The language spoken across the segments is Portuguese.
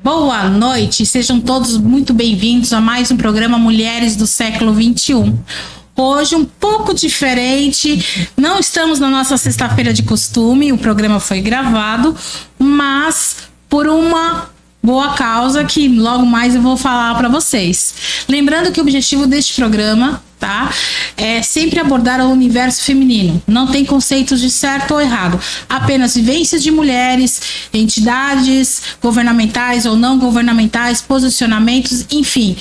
Boa noite, sejam todos muito bem-vindos a mais um programa Mulheres do Século XXI. Hoje um pouco diferente, não estamos na nossa sexta-feira de costume, o programa foi gravado, mas por uma boa causa que logo mais eu vou falar para vocês. Lembrando que o objetivo deste programa, tá, é sempre abordar o universo feminino. Não tem conceitos de certo ou errado, apenas vivências de mulheres, entidades governamentais ou não governamentais, posicionamentos, enfim,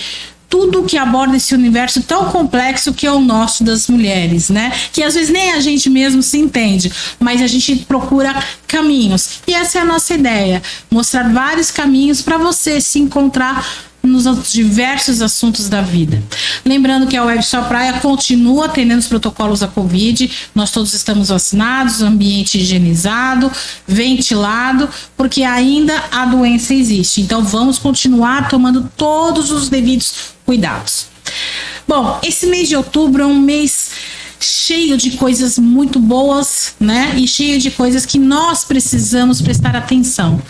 tudo que aborda esse universo tão complexo que é o nosso das mulheres, né? Que às vezes nem a gente mesmo se entende, mas a gente procura caminhos. E essa é a nossa ideia, mostrar vários caminhos para você se encontrar nos diversos assuntos da vida. Lembrando que a Web Sua Praia continua atendendo os protocolos da Covid, nós todos estamos vacinados, ambiente higienizado, ventilado, porque ainda a doença existe. Então vamos continuar tomando todos os devidos cuidados. Bom, esse mês de outubro é um mês cheio de coisas muito boas, né? E cheio de coisas que nós precisamos prestar atenção.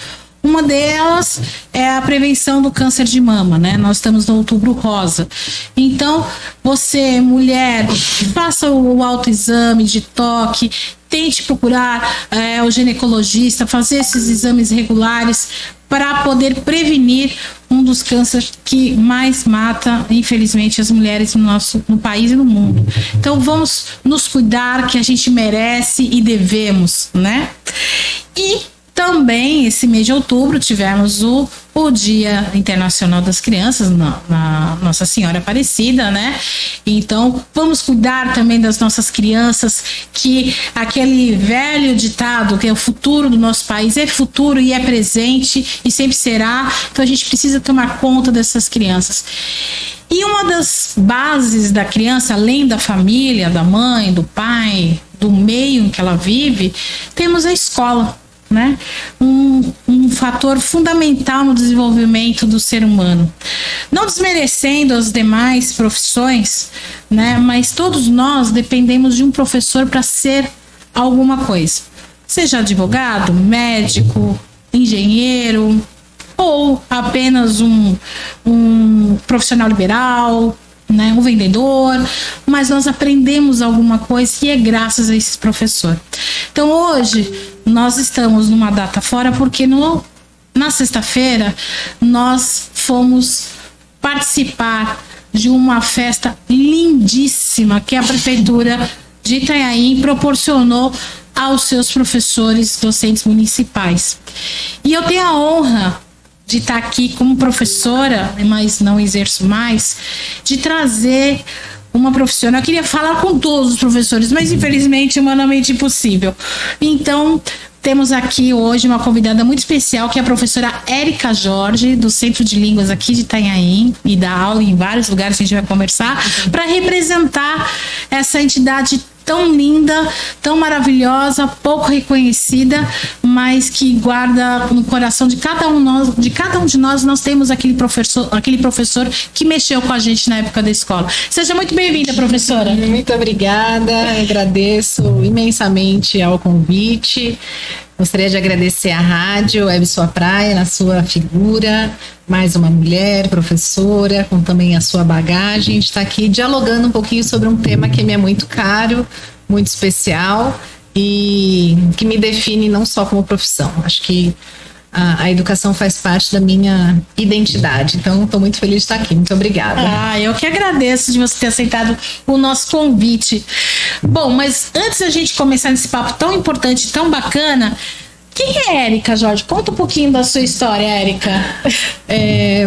Uma delas é a prevenção do câncer de mama, né? Nós estamos no Outubro Rosa. Então, você, mulher, faça o autoexame de toque, tente procurar o ginecologista, fazer esses exames regulares para poder prevenir um dos cânceres que mais mata, infelizmente, as mulheres no país e no mundo. Então, vamos nos cuidar, que a gente merece e devemos, né? E também, esse mês de outubro, tivemos o Dia Internacional das Crianças, na Nossa Senhora Aparecida, né? Então, vamos cuidar também das nossas crianças, que aquele velho ditado, que é o futuro do nosso país, é futuro e é presente e sempre será. Então, a gente precisa tomar conta dessas crianças. E uma das bases da criança, além da família, da mãe, do pai, do meio em que ela vive, temos a escola, né? Um fator fundamental no desenvolvimento do ser humano. Não desmerecendo as demais profissões, né? Mas todos nós dependemos de um professor para ser alguma coisa. Seja advogado, médico, engenheiro, ou apenas um profissional liberal, né, um vendedor, mas nós aprendemos alguma coisa e é graças a esse professor. Então hoje nós estamos numa data fora porque na sexta-feira nós fomos participar de uma festa lindíssima que a Prefeitura de Itanhaém proporcionou aos seus professores docentes municipais. E eu tenho a honra de estar aqui como professora, mas não exerço mais, de trazer uma profissional. Eu queria falar com todos os professores, mas infelizmente é humanamente impossível. Então, temos aqui hoje uma convidada muito especial, que é a professora Érica Jorge, do Centro de Línguas aqui de Itanhaém, e dá aula em vários lugares que a gente vai conversar, para representar essa entidade tão linda, tão maravilhosa, pouco reconhecida, mas que guarda no coração de cada um de nós, nós temos aquele professor que mexeu com a gente na época da escola. Seja muito bem-vinda, professora. Muito obrigada, agradeço imensamente ao convite. Gostaria de agradecer à rádio Web Sua Praia, na sua figura, mais uma mulher, professora, com também a sua bagagem. A gente está aqui dialogando um pouquinho sobre um tema que me é muito caro, muito especial e que me define não só como profissão. Acho que a educação faz parte da minha identidade. Então, estou muito feliz de estar aqui. Muito obrigada. Eu que agradeço de você ter aceitado o nosso convite. Bom, mas antes da gente começar nesse papo tão importante, tão bacana, quem é Érica, Jorge? Conta um pouquinho da sua história, Érica.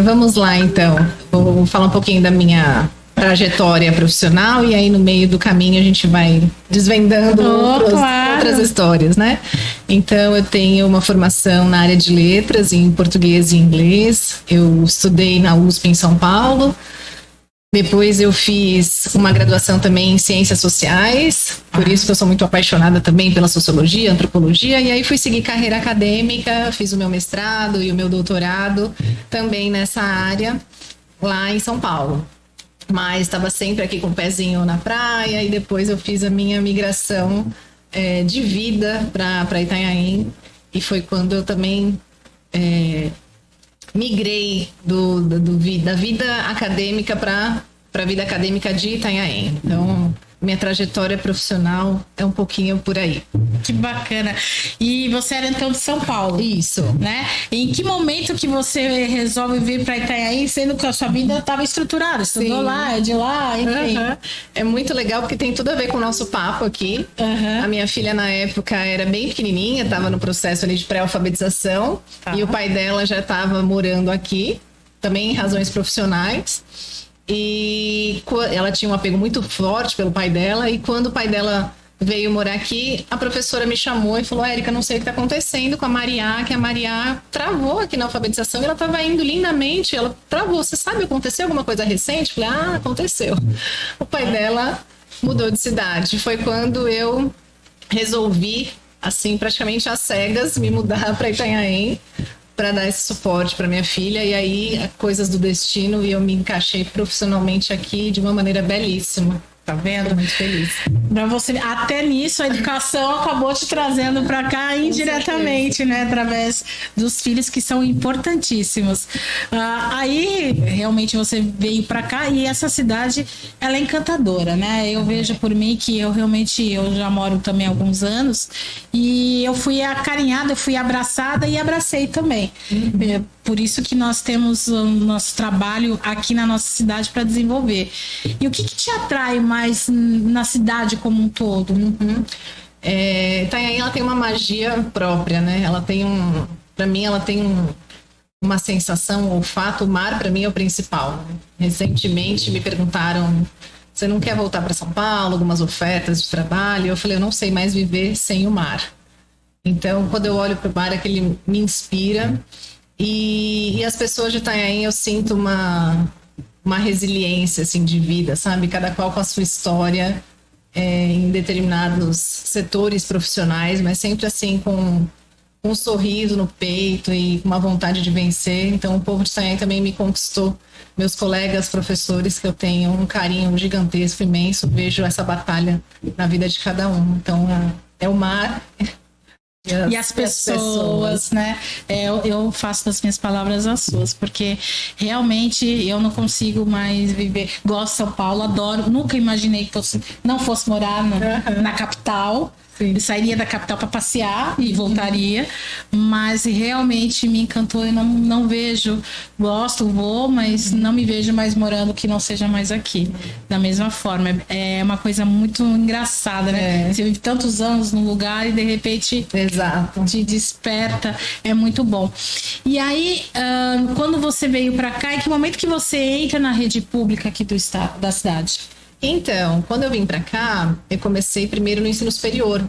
Vamos lá, então. Vou falar um pouquinho da minha trajetória profissional e aí no meio do caminho a gente vai desvendando outras histórias, né? Então eu tenho uma formação na área de letras em português e inglês. Eu estudei na USP em São Paulo. Depois eu fiz uma graduação também em ciências sociais, por isso que eu sou muito apaixonada também pela sociologia, antropologia, e aí fui seguir carreira acadêmica, fiz o meu mestrado e o meu doutorado também nessa área lá em São Paulo. Mas estava sempre aqui com o pezinho na praia e depois eu fiz a minha migração de vida para Itanhaém e foi quando eu também migrei da vida acadêmica para a vida acadêmica de Itanhaém. Então, minha trajetória profissional é um pouquinho por aí. Que bacana. E você era então de São Paulo? Isso. Né? Em que momento que você resolve vir para Itanhaém, sendo que a sua vida estava estruturada? Estudou lá, é de lá, enfim. É muito legal porque tem tudo a ver com o nosso papo aqui. A minha filha na época era bem pequenininha, estava no processo ali de pré-alfabetização. E o pai dela já estava morando aqui, também em razões profissionais. E ela tinha um apego muito forte pelo pai dela, e quando o pai dela veio morar aqui, a professora me chamou e falou: Érica, não sei o que está acontecendo com a Maria, que a Maria travou aqui na alfabetização, e ela estava indo lindamente, ela travou. Você sabe, aconteceu alguma coisa recente? Eu falei: aconteceu. O pai dela mudou de cidade. Foi quando eu resolvi, assim, praticamente às cegas, me mudar para Itanhaém, para dar esse suporte para minha filha. E aí, coisas do destino, e eu me encaixei profissionalmente aqui de uma maneira belíssima. Tá vendo? Tô muito feliz. Pra você, até nisso, a educação acabou te trazendo para cá indiretamente, né? Através dos filhos, que são importantíssimos. Aí, realmente, você veio para cá, e essa cidade, ela é encantadora, né? Eu vejo por mim que eu já moro também há alguns anos, e eu fui acarinhada, eu fui abraçada e abracei também. Por isso que nós temos o nosso trabalho aqui na nossa cidade para desenvolver. E o que te atrai mais na cidade como um todo? Itanhaém, ela tem uma magia própria, né? Ela tem para mim, ela tem uma sensação, um olfato. O mar, para mim, é o principal, né? Recentemente me perguntaram: você não quer voltar para São Paulo? Algumas ofertas de trabalho. Eu falei: eu não sei mais viver sem o mar. Então, quando eu olho para o mar, é que ele me inspira. E as pessoas de Itanhaém, eu sinto uma resiliência, assim, de vida, sabe? Cada qual com a sua história, em determinados setores profissionais, mas sempre assim com um sorriso no peito e uma vontade de vencer. Então, o povo de Itanhaém também me conquistou. Meus colegas, professores, que eu tenho um carinho gigantesco, imenso, vejo essa batalha na vida de cada um. Então, é o mar... E as pessoas, né? Eu faço das minhas palavras as suas, porque realmente eu não consigo mais viver. Gosto de São Paulo, adoro. Nunca imaginei que não fosse morar na capital. Eu sairia da capital para passear e voltaria, mas realmente me encantou. Eu não vejo, vou, mas não me vejo mais morando que não seja mais aqui. Da mesma forma, é uma coisa muito engraçada, né? Você vive tantos anos num lugar e de repente te desperta, é muito bom. E aí, quando você veio para cá, em que momento que você entra na rede pública aqui do estado, da cidade? Então, quando eu vim para cá, eu comecei primeiro no ensino superior.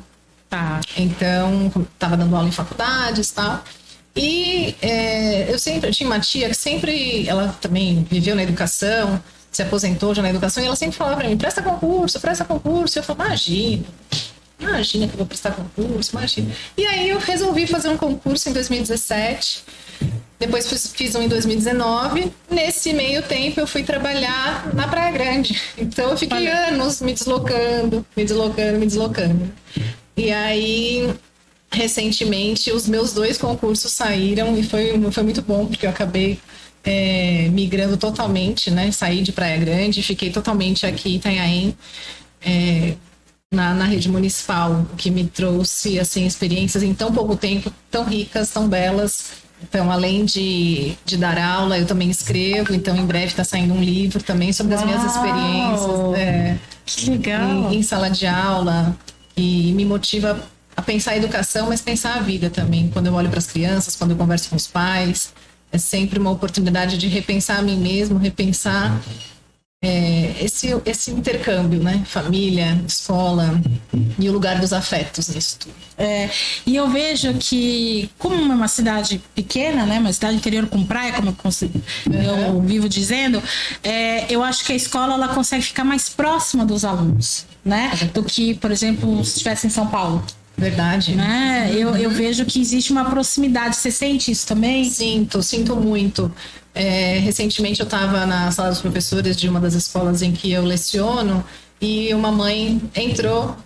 Tá. Então, estava dando aula em faculdades e tal. E eu tinha uma tia que sempre, ela também viveu na educação, se aposentou já na educação, e ela sempre falava para mim: presta concurso. E eu falava: imagina que eu vou prestar concurso, imagina. E aí eu resolvi fazer um concurso em 2017. Depois fiz um em 2019. Nesse meio tempo eu fui trabalhar na Praia Grande. Então eu fiquei anos me deslocando. E aí, recentemente, os meus 2 concursos saíram, e foi muito bom, porque eu acabei migrando totalmente, né? Saí de Praia Grande e fiquei totalmente aqui em Itanhaém, na rede municipal, o que me trouxe, assim, experiências em tão pouco tempo, tão ricas, tão belas. Então, além de dar aula, eu também escrevo. Então, em breve está saindo um livro também sobre as minhas experiências. Que legal! Em sala de aula. E me motiva a pensar a educação, mas pensar a vida também. Quando eu olho para as crianças, quando eu converso com os pais, é sempre uma oportunidade de repensar a mim mesmo, repensar esse intercâmbio, né? Família, escola e o lugar dos afetos nisso tudo. E eu vejo que, como é uma cidade pequena, né? Uma cidade interior com praia, como eu vivo dizendo, eu acho que a escola ela consegue ficar mais próxima dos alunos, né? Do que, por exemplo, se estivesse em São Paulo. Verdade. Né? Eu vejo que existe uma proximidade. Você sente isso também? Sinto muito. Recentemente eu estava na sala dos professores de uma das escolas em que eu leciono, e uma mãe entrou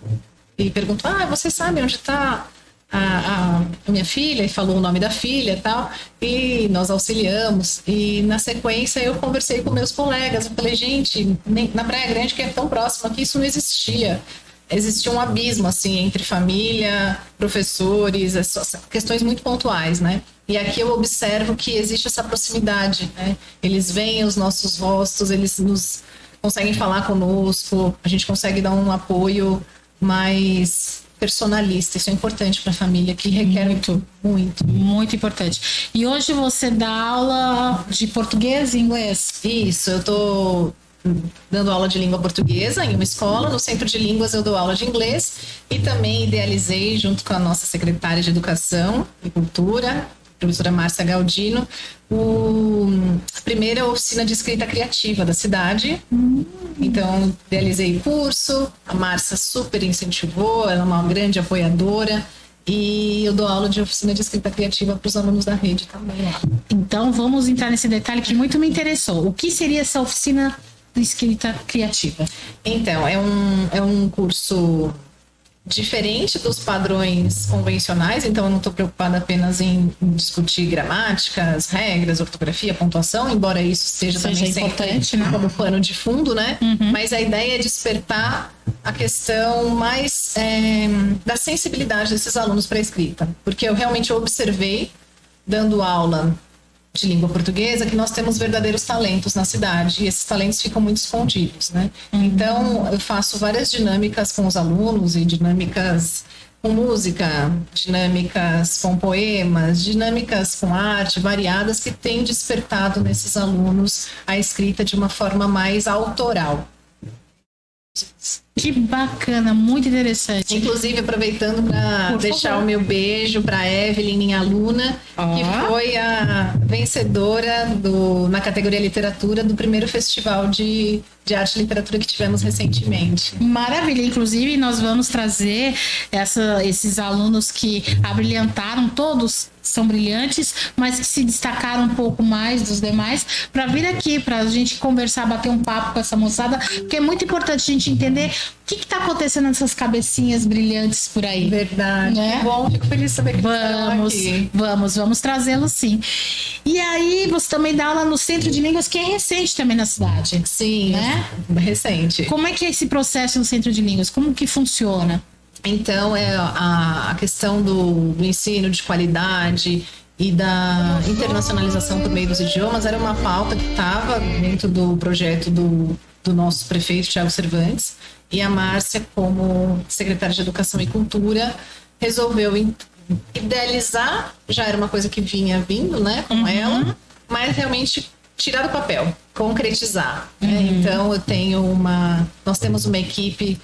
e perguntou: você sabe onde está a minha filha e falou o nome da filha e tal, e nós auxiliamos. E na sequência eu conversei com meus colegas, eu falei, gente, na Praia Grande, que é tão próximo aqui, isso não existia. Existia um abismo, assim, entre família, professores, questões muito pontuais, né? E aqui eu observo que existe essa proximidade, né? Eles veem os nossos rostos, eles nos conseguem falar conosco, a gente consegue dar um apoio mais personalista. Isso é importante para a família, que requer muito importante. E hoje você dá aula de português e inglês? Isso, eu estou dando aula de língua portuguesa em uma escola. No Centro de Línguas eu dou aula de inglês e também idealizei, junto com a nossa secretária de Educação e Cultura, professora Márcia Galdino, a primeira oficina de escrita criativa da cidade. Então, idealizei o curso, a Márcia super incentivou, ela é uma grande apoiadora, e eu dou aula de oficina de escrita criativa para os alunos da rede também lá. Então, vamos entrar nesse detalhe que muito me interessou. O que seria essa oficina de escrita criativa? Então, é um curso diferente dos padrões convencionais, então eu não estou preocupada apenas em discutir gramáticas, regras, ortografia, pontuação, embora isso seja também importante, né? Como pano de fundo, né? Mas a ideia é despertar a questão mais da sensibilidade desses alunos para a escrita, porque eu realmente observei, dando aula de língua portuguesa, que nós temos verdadeiros talentos na cidade, e esses talentos ficam muito escondidos, né? Então, eu faço várias dinâmicas com os alunos, e dinâmicas com música, dinâmicas com poemas, dinâmicas com arte, variadas, que têm despertado nesses alunos a escrita de uma forma mais autoral. Que bacana, muito interessante. Inclusive, aproveitando para deixar o meu beijo para Evelyn, minha aluna, que foi a vencedora na categoria literatura do primeiro festival de arte e literatura que tivemos recentemente. Maravilha, inclusive nós vamos trazer esses alunos que abrilhantaram, todos são brilhantes, mas que se destacaram um pouco mais dos demais, para vir aqui, para a gente conversar, bater um papo com essa moçada, porque é muito importante a gente entender o que está acontecendo nessas cabecinhas brilhantes por aí. Verdade. Né? Que bom, fico feliz de saber que vamos trazê-los sim. E aí, você também dá aula no Centro de Línguas, que é recente também na cidade. Sim, né? Recente. Como é que é esse processo no Centro de Línguas? Como que funciona? Então, é a questão do ensino de qualidade e da internacionalização por meio dos idiomas era uma pauta que estava dentro do projeto do nosso prefeito, Thiago Cervantes, e a Márcia, como secretária de Educação e Cultura, resolveu idealizar, já era uma coisa que vinha vindo, né, com ela, mas realmente tirar do papel, concretizar. Né? Então, nós temos uma equipe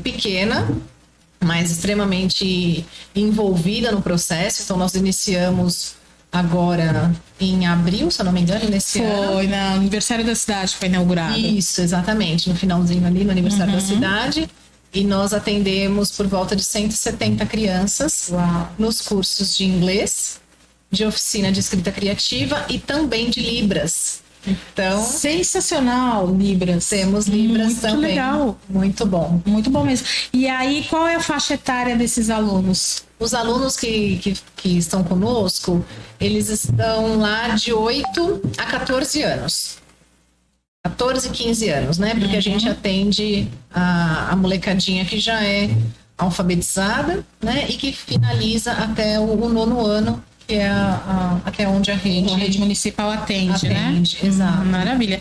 pequena, mas extremamente envolvida no processo. Então, nós iniciamos agora em abril, se eu não me engano, nesse ano. Foi, no aniversário da cidade, foi inaugurado. Isso, exatamente, no finalzinho ali, no aniversário da cidade. E nós atendemos por volta de 170 crianças nos cursos de inglês, de oficina de escrita criativa e também de Libras. Então, sensacional, Libras. Temos Libras muito também. Muito legal. Muito bom. Muito bom mesmo. E aí, qual é a faixa etária desses alunos? Os alunos que estão conosco, eles estão lá de 8 a 14 anos. 14, 15 anos, né? Porque a gente atende a molecadinha que já é alfabetizada, né? E que finaliza até o 9º ano, que é até onde a rede municipal atende, né? Exato. Maravilha.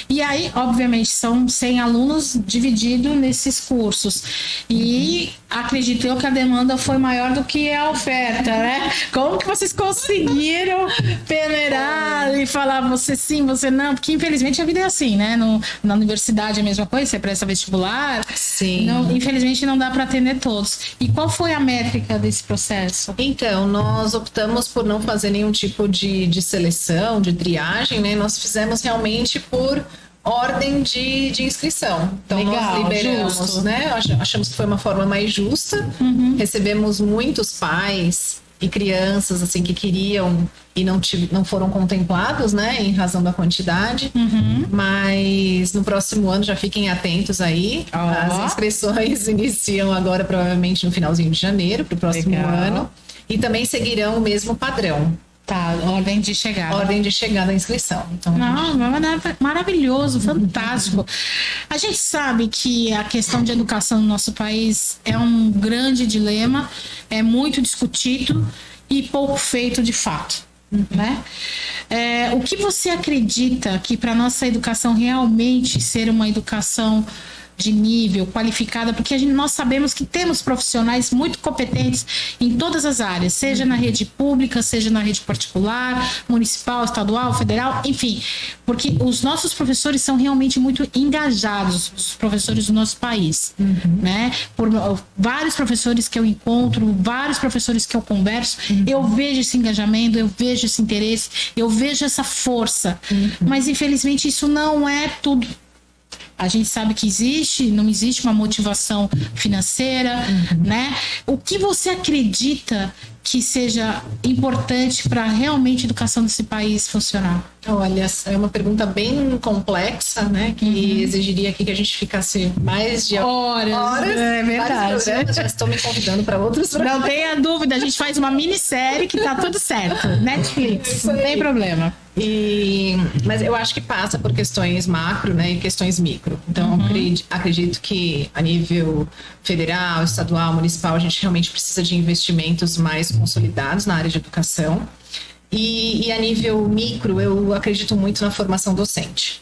E aí, obviamente, são 100 alunos divididos nesses cursos. E acredito eu que a demanda foi maior do que a oferta, né? Como que vocês conseguiram peneirar e falar você sim, você não? Porque, infelizmente, a vida é assim, né? Na universidade é a mesma coisa, você presta vestibular. Sim. Não, infelizmente, não dá para atender todos. E qual foi a métrica desse processo? Então, nós optamos por não fazer nenhum tipo de seleção, de triagem, né? Nós fizemos realmente por ordem de inscrição. Então, legal, nós liberamos, né? Achamos que foi uma forma mais justa. Recebemos muitos pais e crianças assim que queriam e não foram contemplados, né, em razão da quantidade. Mas no próximo ano já fiquem atentos aí. As inscrições iniciam agora provavelmente no finalzinho de janeiro para o próximo ano e também seguirão o mesmo padrão. Tá, ordem de chegada. Ordem de chegada da inscrição. Então, maravilhoso, fantástico. A gente sabe que a questão de educação no nosso país é um grande dilema, é muito discutido e pouco feito de fato. Né? O que você acredita que para nossa educação realmente ser uma educação de nível, qualificada, porque nós sabemos que temos profissionais muito competentes em todas as áreas, seja na rede pública, seja na rede particular, municipal, estadual, federal, enfim, porque os nossos professores são realmente muito engajados, os professores do nosso país, né? Por vários professores que eu encontro, vários professores que eu converso, eu vejo esse engajamento, eu vejo esse interesse, eu vejo essa força, mas infelizmente isso não é tudo. A gente sabe que não existe uma motivação financeira, né? O que você acredita que seja importante para realmente a educação desse país funcionar? Olha, é uma pergunta bem complexa, né? Que exigiria aqui que a gente ficasse mais de horas. É verdade. Já estou me convidando para outros programas. Não tenha dúvida, a gente faz uma minissérie que tá tudo certo. Netflix, não tem problema. Mas eu acho que passa por questões macro, né, e questões micro. Então, acredito que a nível federal, estadual, municipal, a gente realmente precisa de investimentos mais consolidados na área de educação. E a nível micro, eu acredito muito na formação docente.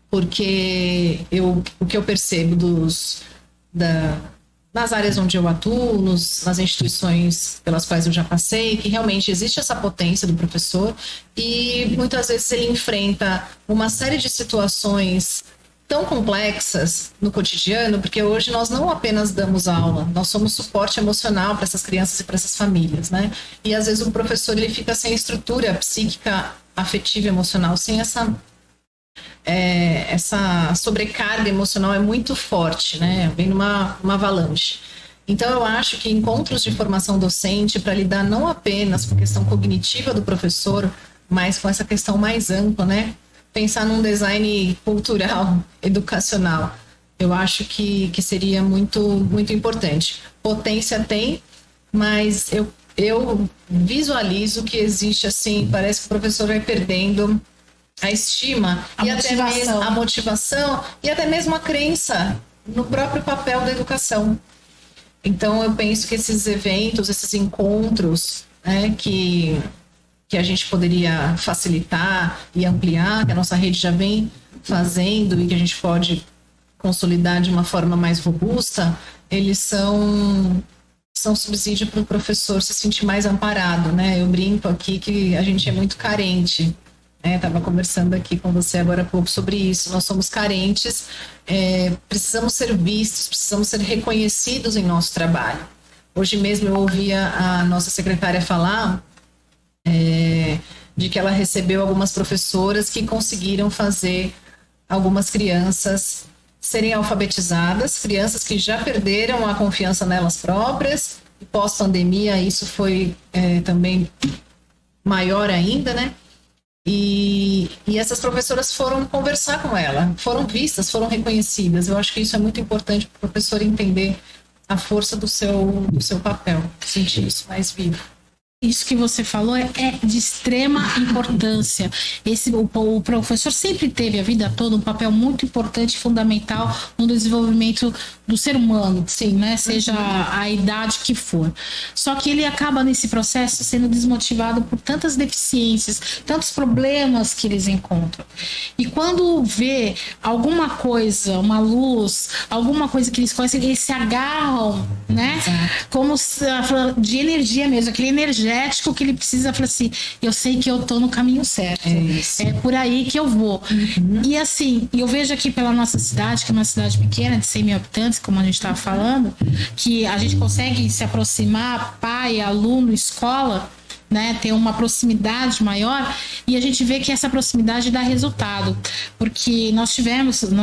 Porque o que eu percebo nas áreas onde eu atuo, nas instituições pelas quais eu já passei, que realmente existe essa potência do professor e muitas vezes ele enfrenta uma série de situações tão complexas no cotidiano, porque hoje nós não apenas damos aula, nós somos suporte emocional para essas crianças e para essas famílias, né? E às vezes o professor ele fica sem estrutura psíquica, afetiva, emocional, sem essa sobrecarga emocional é muito forte, né? Vem numa avalanche. Então, eu acho que encontros de formação docente para lidar não apenas com a questão cognitiva do professor, mas com essa questão mais ampla, né? Pensar num design cultural, educacional. Eu acho que seria muito, muito importante. Potência tem, mas eu visualizo que existe, assim, parece que o professor vai perdendo a estima e até mesmo a motivação e até mesmo a crença no próprio papel da educação. Então eu penso que esses eventos, esses encontros, né, que a gente poderia facilitar e ampliar, que a nossa rede já vem fazendo e que a gente pode consolidar de uma forma mais robusta, eles são subsídio para o professor se sentir mais amparado, né? Eu brinco aqui que a gente é muito carente. Estava conversando aqui com você agora há pouco sobre isso. Nós somos carentes, precisamos ser vistos, precisamos ser reconhecidos em nosso trabalho. Hoje mesmo eu ouvia a nossa secretária falar de que ela recebeu algumas professoras que conseguiram fazer algumas crianças serem alfabetizadas, crianças que já perderam a confiança nelas próprias, e pós-pandemia isso foi também maior ainda, né? E essas professoras foram conversar com ela, foram vistas, foram reconhecidas. Eu acho que isso é muito importante para o professor entender a força do seu papel, sentir isso mais vivo. Isso que você falou é de extrema importância. O professor sempre teve a vida toda um papel muito importante e fundamental no desenvolvimento do ser humano, sim, né? Seja a idade que for. Só que ele acaba nesse processo sendo desmotivado por tantas deficiências, tantos problemas que eles encontram. E quando vê alguma coisa, uma luz, alguma coisa que eles conhecem, eles se agarram, né? Exato. Como de energia mesmo, aquele energético que ele precisa, falar assim, eu sei que eu tô no caminho certo, é por aí que eu vou. E assim, eu vejo aqui pela nossa cidade, que é uma cidade pequena, de 100 mil habitantes, como a gente estava falando, que a gente consegue se aproximar, pai, aluno, escola, né, ter uma proximidade maior, e a gente vê que essa proximidade dá resultado, porque nós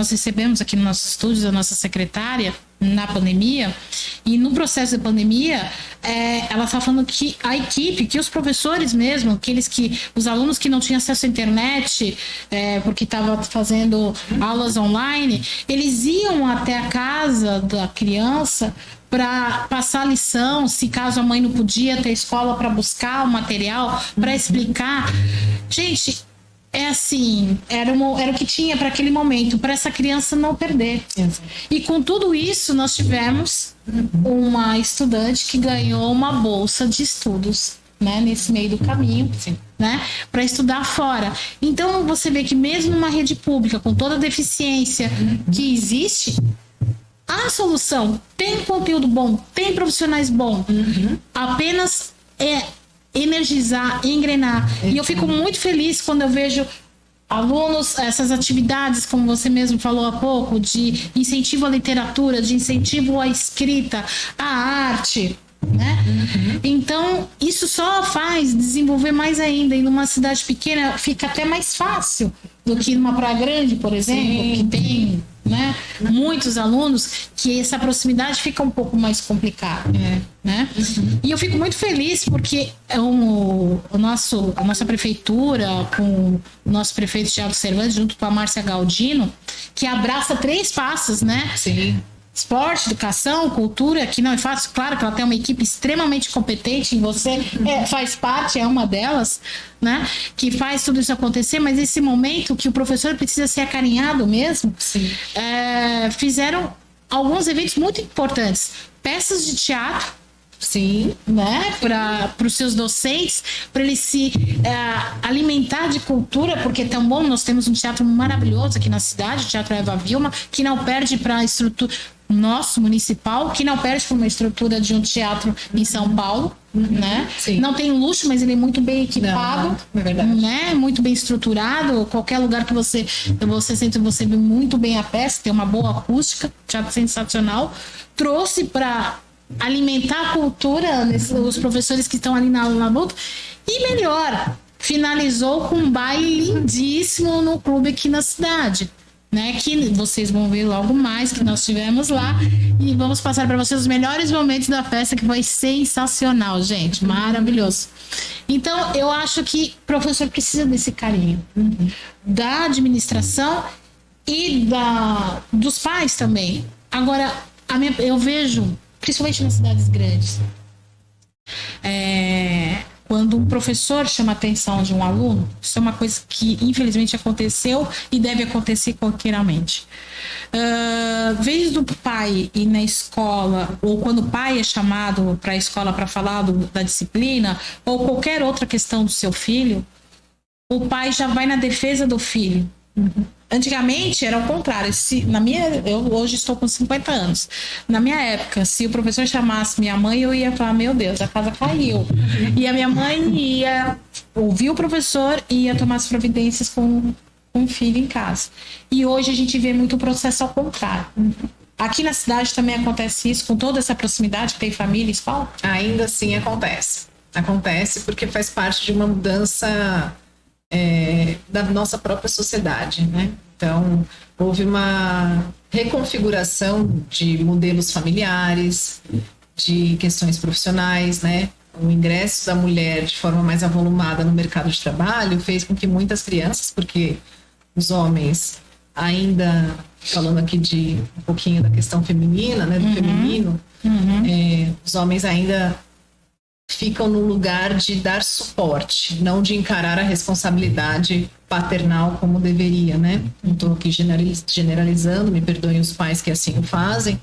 recebemos aqui no nosso estúdio a nossa secretária, na pandemia, e no processo da pandemia, ela está falando que a equipe, que os professores mesmo, os alunos que não tinham acesso à internet, porque estavam fazendo aulas online, eles iam até a casa da criança para passar a lição, se caso a mãe não podia ter escola para buscar o material, para explicar. Gente, assim, era o que tinha para aquele momento, para essa criança não perder. Exato. E com tudo isso, nós tivemos uma estudante que ganhou uma bolsa de estudos, né, nesse meio do caminho, né, para estudar fora. Então, você vê que mesmo numa rede pública, com toda a deficiência que existe, a solução tem conteúdo bom, tem profissionais bons, apenas energizar, engrenar. E eu fico muito feliz quando eu vejo alunos, essas atividades, como você mesmo falou há pouco, de incentivo à literatura, de incentivo à escrita, à arte, né? Então, isso só faz desenvolver mais ainda. E numa cidade pequena fica até mais fácil do que numa praia grande, por exemplo, que tem, né, muitos alunos, que essa proximidade fica um pouco mais complicada, né? E eu fico muito feliz porque a nossa prefeitura, com o nosso prefeito Thiago Cervantes, junto com a Márcia Galdino, que abraça 3 passos, né? Sim. Esporte, educação, cultura, que não é fácil. Claro que ela tem uma equipe extremamente competente, e você faz parte, é uma delas, né, que faz tudo isso acontecer, mas esse momento que o professor precisa ser acarinhado mesmo, fizeram alguns eventos muito importantes. Peças de teatro, sim, né, para os seus docentes, para eles se alimentar de cultura, porque é tão bom. Nós temos um teatro maravilhoso aqui na cidade, o Teatro Eva Vilma, que não perde para a estrutura nosso municipal, que não perde para uma estrutura de um teatro em São Paulo, né? Sim. Não tem luxo, mas ele é muito bem equipado, é verdade, né? Muito bem estruturado. Qualquer lugar que você sente, você vê muito bem a peça, tem uma boa acústica, teatro sensacional. Trouxe para alimentar a cultura, os professores que estão ali na luta. E melhor, finalizou com um baile lindíssimo no clube aqui na cidade, né, que vocês vão ver logo mais, que nós tivemos lá, e vamos passar para vocês os melhores momentos da festa, que foi sensacional, gente, maravilhoso. Então, eu acho que o professor precisa desse carinho, da administração e dos pais também. Agora, eu vejo, principalmente nas cidades grandes, quando um professor chama a atenção de um aluno, isso é uma coisa que infelizmente aconteceu e deve acontecer corriqueiramente. Vez do pai ir na escola, ou quando o pai é chamado para a escola para falar da disciplina, ou qualquer outra questão do seu filho, o pai já vai na defesa do filho. Antigamente era o contrário. Eu hoje estou com 50 anos. Na minha época, se o professor chamasse minha mãe, eu ia falar: meu Deus, a casa caiu. E a minha mãe ia ouvir o professor e ia tomar as providências com o filho em casa. E hoje a gente vê muito o processo ao contrário. Aqui na cidade também acontece isso, com toda essa proximidade que tem família e escola? Ainda assim acontece. Acontece porque faz parte de uma mudança da nossa própria sociedade, né? Então, houve uma reconfiguração de modelos familiares, de questões profissionais, né? O ingresso da mulher de forma mais avolumada no mercado de trabalho fez com que muitas crianças, porque os homens ainda, falando aqui de um pouquinho da questão feminina, né, do feminino, os homens ainda ficam no lugar de dar suporte, não de encarar a responsabilidade paternal como deveria, né? Não estou aqui generalizando, me perdoem os pais que assim o fazem,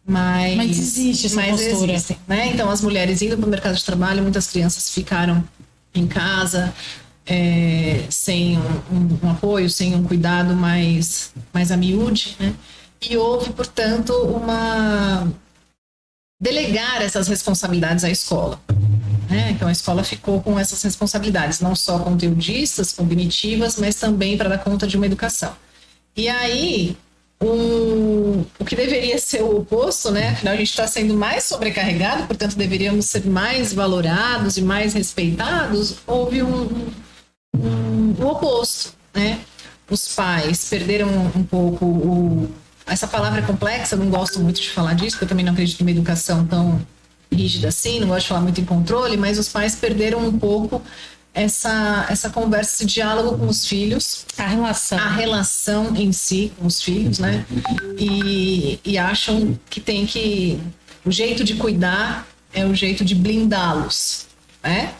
mas existe essa postura. Existem, né? Então, as mulheres indo para o mercado de trabalho, muitas crianças ficaram em casa, sem um apoio, sem um cuidado mais a miúde, né? E houve, portanto, delegar essas responsabilidades à escola. Então a escola ficou com essas responsabilidades, não só conteudistas, cognitivas, mas também para dar conta de uma educação. E aí, o que deveria ser o oposto, né? Afinal, a gente está sendo mais sobrecarregado, portanto deveríamos ser mais valorados e mais respeitados. Houve o oposto, né? Os pais perderam um pouco essa palavra é complexa, eu não gosto muito de falar disso, porque eu também não acredito numa educação tão rígida assim, não gosto de falar muito em controle, mas os pais perderam um pouco essa conversa, esse diálogo com os filhos, a relação em si com os filhos, né? E acham que o jeito de cuidar é o jeito de blindá-los, né?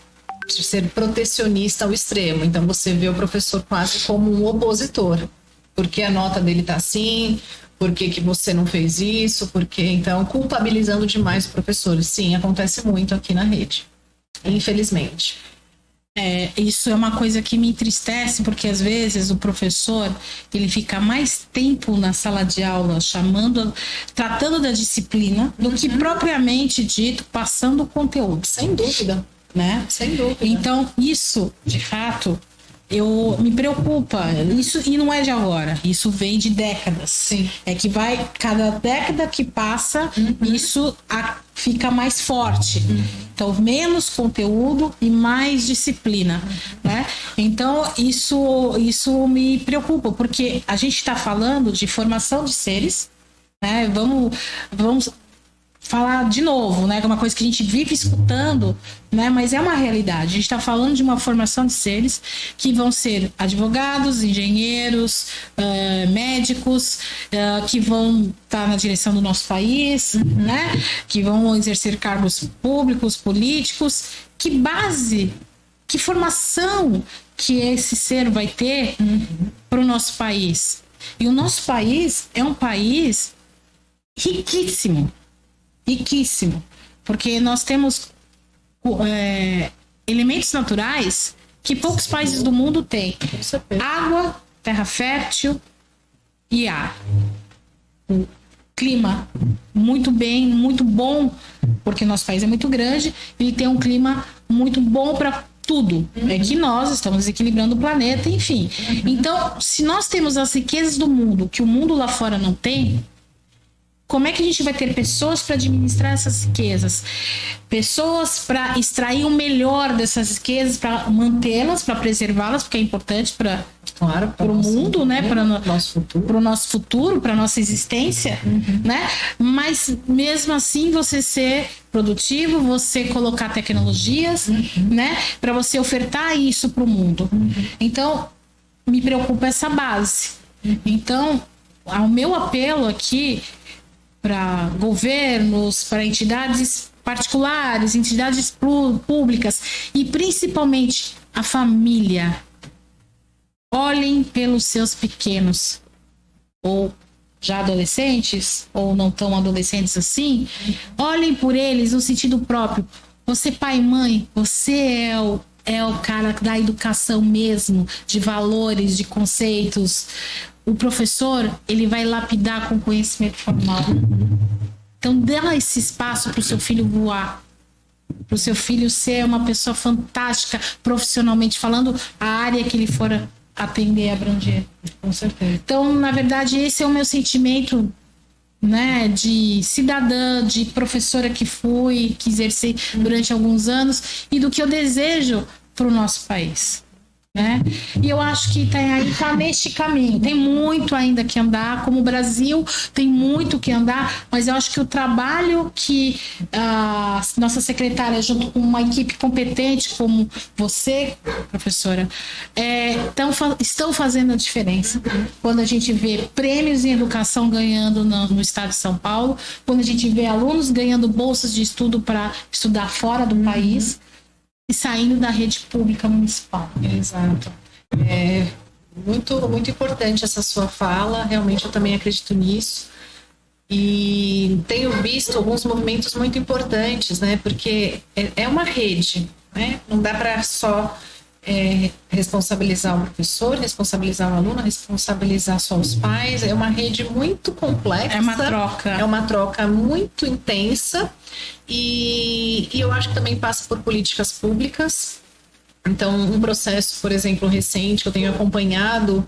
De ser protecionista ao extremo. Então você vê o professor quase como um opositor, porque a nota dele tá assim, por que você não fez isso, porque então culpabilizando demais os professores. Sim, acontece muito aqui na rede, infelizmente. Isso é uma coisa que me entristece, porque às vezes o professor ele fica mais tempo na sala de aula tratando da disciplina do que propriamente dito passando o conteúdo. Sem dúvida, né? Sem dúvida. Então isso, de fato, me preocupa. Isso, e não é de agora, isso vem de décadas. Sim. É que cada década que passa, isso fica mais forte. Então, menos conteúdo e mais disciplina, né? Então, isso me preocupa, porque a gente está falando de formação de seres, né? Vamos falar de novo, né? Que é uma coisa que a gente vive escutando, né? Mas é uma realidade. A gente está falando de uma formação de seres que vão ser advogados, engenheiros, médicos, que vão estar na direção do nosso país, né? Que vão exercer cargos públicos, políticos. Que formação que esse ser vai ter para o nosso país? E o nosso país é um país riquíssimo, porque nós temos elementos naturais que poucos países do mundo têm: água, terra fértil e ar. O clima muito bom, porque nosso país é muito grande, ele tem um clima muito bom para tudo. É que nós estamos desequilibrando o planeta, enfim. Então, se nós temos as riquezas do mundo que o mundo lá fora não tem, como é que a gente vai ter pessoas para administrar essas riquezas? Pessoas para extrair o melhor dessas riquezas, para mantê-las, para preservá-las, porque é importante para o mundo, né? Para o nosso futuro, para a nossa existência, né? Mas mesmo assim você ser produtivo, você colocar tecnologias, né? Para você ofertar isso para o mundo. Então, me preocupa essa base. Então, o meu apelo aqui para governos, para entidades particulares, entidades públicas e principalmente a família. Olhem pelos seus pequenos, ou já adolescentes, ou não tão adolescentes assim. Olhem por eles no sentido próprio. Você, pai e mãe, você é o cara da educação mesmo, de valores, de conceitos. O professor, ele vai lapidar com conhecimento formal. Então, dê esse espaço para o seu filho voar, para o seu filho ser uma pessoa fantástica, profissionalmente falando, a área que ele for atender e abranger. Com certeza. Então, na verdade, esse é o meu sentimento, né, de cidadã, de professora que exerci durante alguns anos, e do que eu desejo para o nosso país. Né? E eu acho que tá neste caminho. Tem muito ainda que andar, como o Brasil tem muito que andar, mas eu acho que o trabalho que a nossa secretária, junto com uma equipe competente como você, professora, estão fazendo a diferença. Quando a gente vê prêmios em educação ganhando no estado de São Paulo, quando a gente vê alunos ganhando bolsas de estudo para estudar fora do país e saindo da rede pública municipal. Exato. É muito importante essa sua fala, realmente eu também acredito nisso. E tenho visto alguns movimentos muito importantes, né? Porque é uma rede, né? Não dá para só responsabilizar o professor, responsabilizar o aluno, responsabilizar só os pais. É uma rede muito complexa. É uma troca. É uma troca muito intensa. E eu acho que também passa por políticas públicas. Então, um processo, por exemplo, recente que eu tenho acompanhado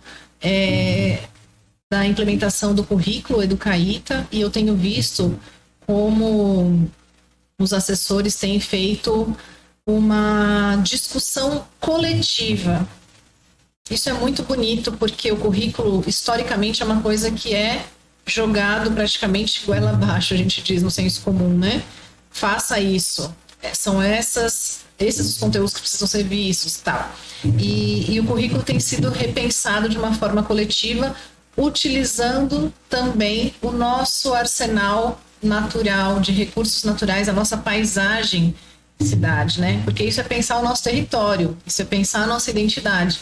da implementação do currículo Educaíta, e eu tenho visto como os assessores têm feito uma discussão coletiva. Isso é muito bonito, porque o currículo, historicamente, é uma coisa que é jogado praticamente goela abaixo, a gente diz no senso comum, né? Faça isso. São esses os conteúdos que precisam ser vistos, tal. E o currículo tem sido repensado de uma forma coletiva, utilizando também o nosso arsenal natural de recursos naturais, a nossa paisagem de cidade, né? Porque isso é pensar o nosso território, isso é pensar a nossa identidade.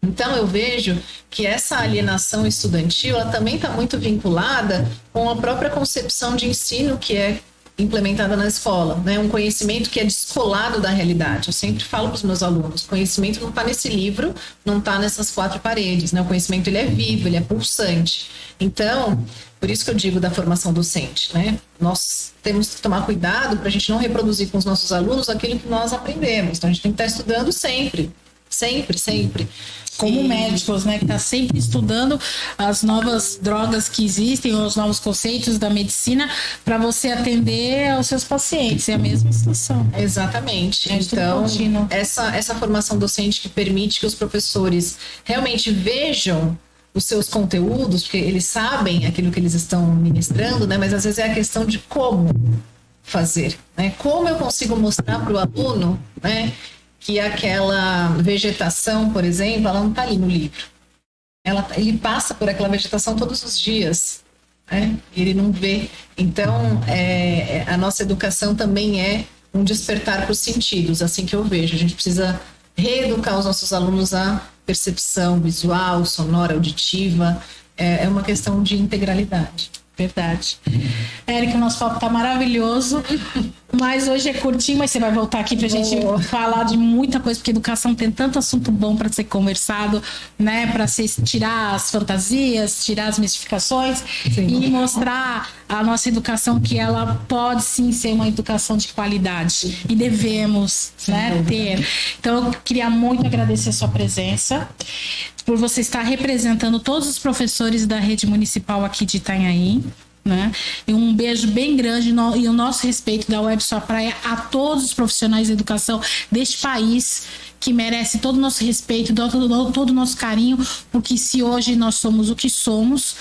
Então eu vejo que essa alienação estudantil, ela também está muito vinculada com a própria concepção de ensino que é implementada na escola, né? Um conhecimento que é descolado da realidade. Eu sempre falo para os meus alunos, conhecimento não está nesse livro, não está nessas 4 paredes, né? O conhecimento, ele é vivo, ele é pulsante. Então, por isso que eu digo da formação docente, né? Nós temos que tomar cuidado para a gente não reproduzir com os nossos alunos aquilo que nós aprendemos. Então, a gente tem que estar estudando sempre. Sempre. Como médicos, né, que está sempre estudando as novas drogas que existem, os novos conceitos da medicina, para você atender aos seus pacientes. É a mesma situação. Exatamente. Então, essa formação docente que permite que os professores realmente vejam os seus conteúdos, porque eles sabem aquilo que eles estão ministrando, né, mas às vezes é a questão de como fazer, né? Como eu consigo mostrar para o aluno, né, que aquela vegetação, por exemplo, ela não está ali no livro. Ele passa por aquela vegetação todos os dias, né? Ele não vê. Então, a nossa educação também é um despertar para os sentidos, assim que eu vejo. A gente precisa reeducar os nossos alunos à percepção visual, sonora, auditiva. É uma questão de integralidade. Verdade. Érica, o nosso papo tá maravilhoso, mas hoje é curtinho, mas você vai voltar aqui pra gente falar de muita coisa, porque educação tem tanto assunto bom para ser conversado, né, para tirar as fantasias, tirar as mistificações. Sim. E mostrar a nossa educação que ela pode sim ser uma educação de qualidade e devemos, né, ter. Então eu queria muito agradecer a sua presença, por você estar representando todos os professores da rede municipal aqui de Itanhaém, né? E um beijo bem grande e o nosso respeito da Web Sua Praia a todos os profissionais da educação deste país, que merece todo o nosso respeito, todo o nosso carinho, porque se hoje nós somos o que somos,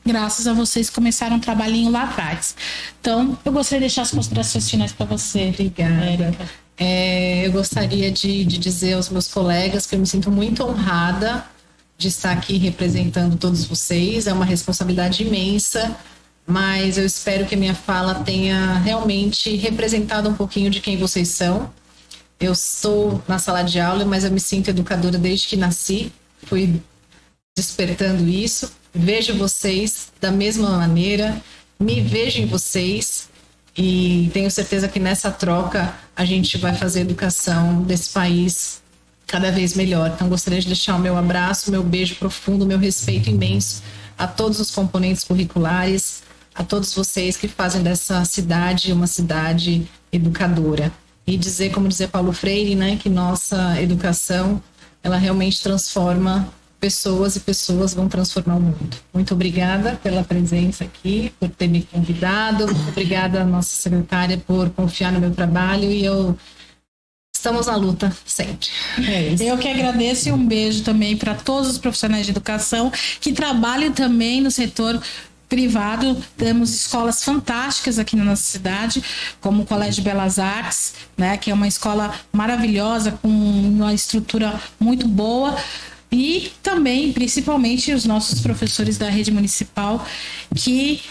graças a vocês que começaram um trabalhinho lá atrás. Então, eu gostaria de deixar as considerações finais para você. Obrigada. Eu gostaria de dizer aos meus colegas que eu me sinto muito honrada de estar aqui representando todos vocês. É uma responsabilidade imensa, mas eu espero que a minha fala tenha realmente representado um pouquinho de quem vocês são. Eu estou na sala de aula, mas eu me sinto educadora desde que nasci, fui despertando isso, vejo vocês da mesma maneira, me vejo em vocês e tenho certeza que nessa troca a gente vai fazer a educação desse país cada vez melhor. Então gostaria de deixar o meu abraço, o meu beijo profundo, o meu respeito imenso a todos os componentes curriculares, a todos vocês que fazem dessa cidade uma cidade educadora. E dizer, como dizia Paulo Freire, né, que nossa educação, ela realmente transforma pessoas e pessoas vão transformar o mundo. Muito obrigada pela presença aqui, por ter me convidado, muito obrigada à nossa secretária por confiar no meu trabalho e estamos na luta sempre. É isso. Eu que agradeço e um beijo também para todos os profissionais de educação que trabalham também no setor privado. Temos escolas fantásticas aqui na nossa cidade, como o Colégio Belas Artes, né, que é uma escola maravilhosa, com uma estrutura muito boa. E também, principalmente, os nossos professores da rede municipal que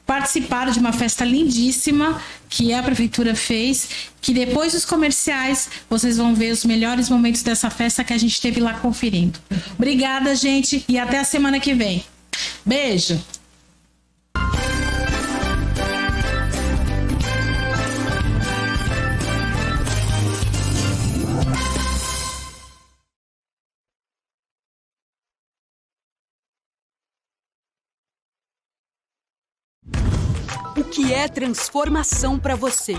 participaram de uma festa lindíssima que a prefeitura fez, que depois dos comerciais vocês vão ver os melhores momentos dessa festa que a gente esteve lá conferindo. Obrigada, gente, e até a semana que vem. Beijo! O que é transformação para você?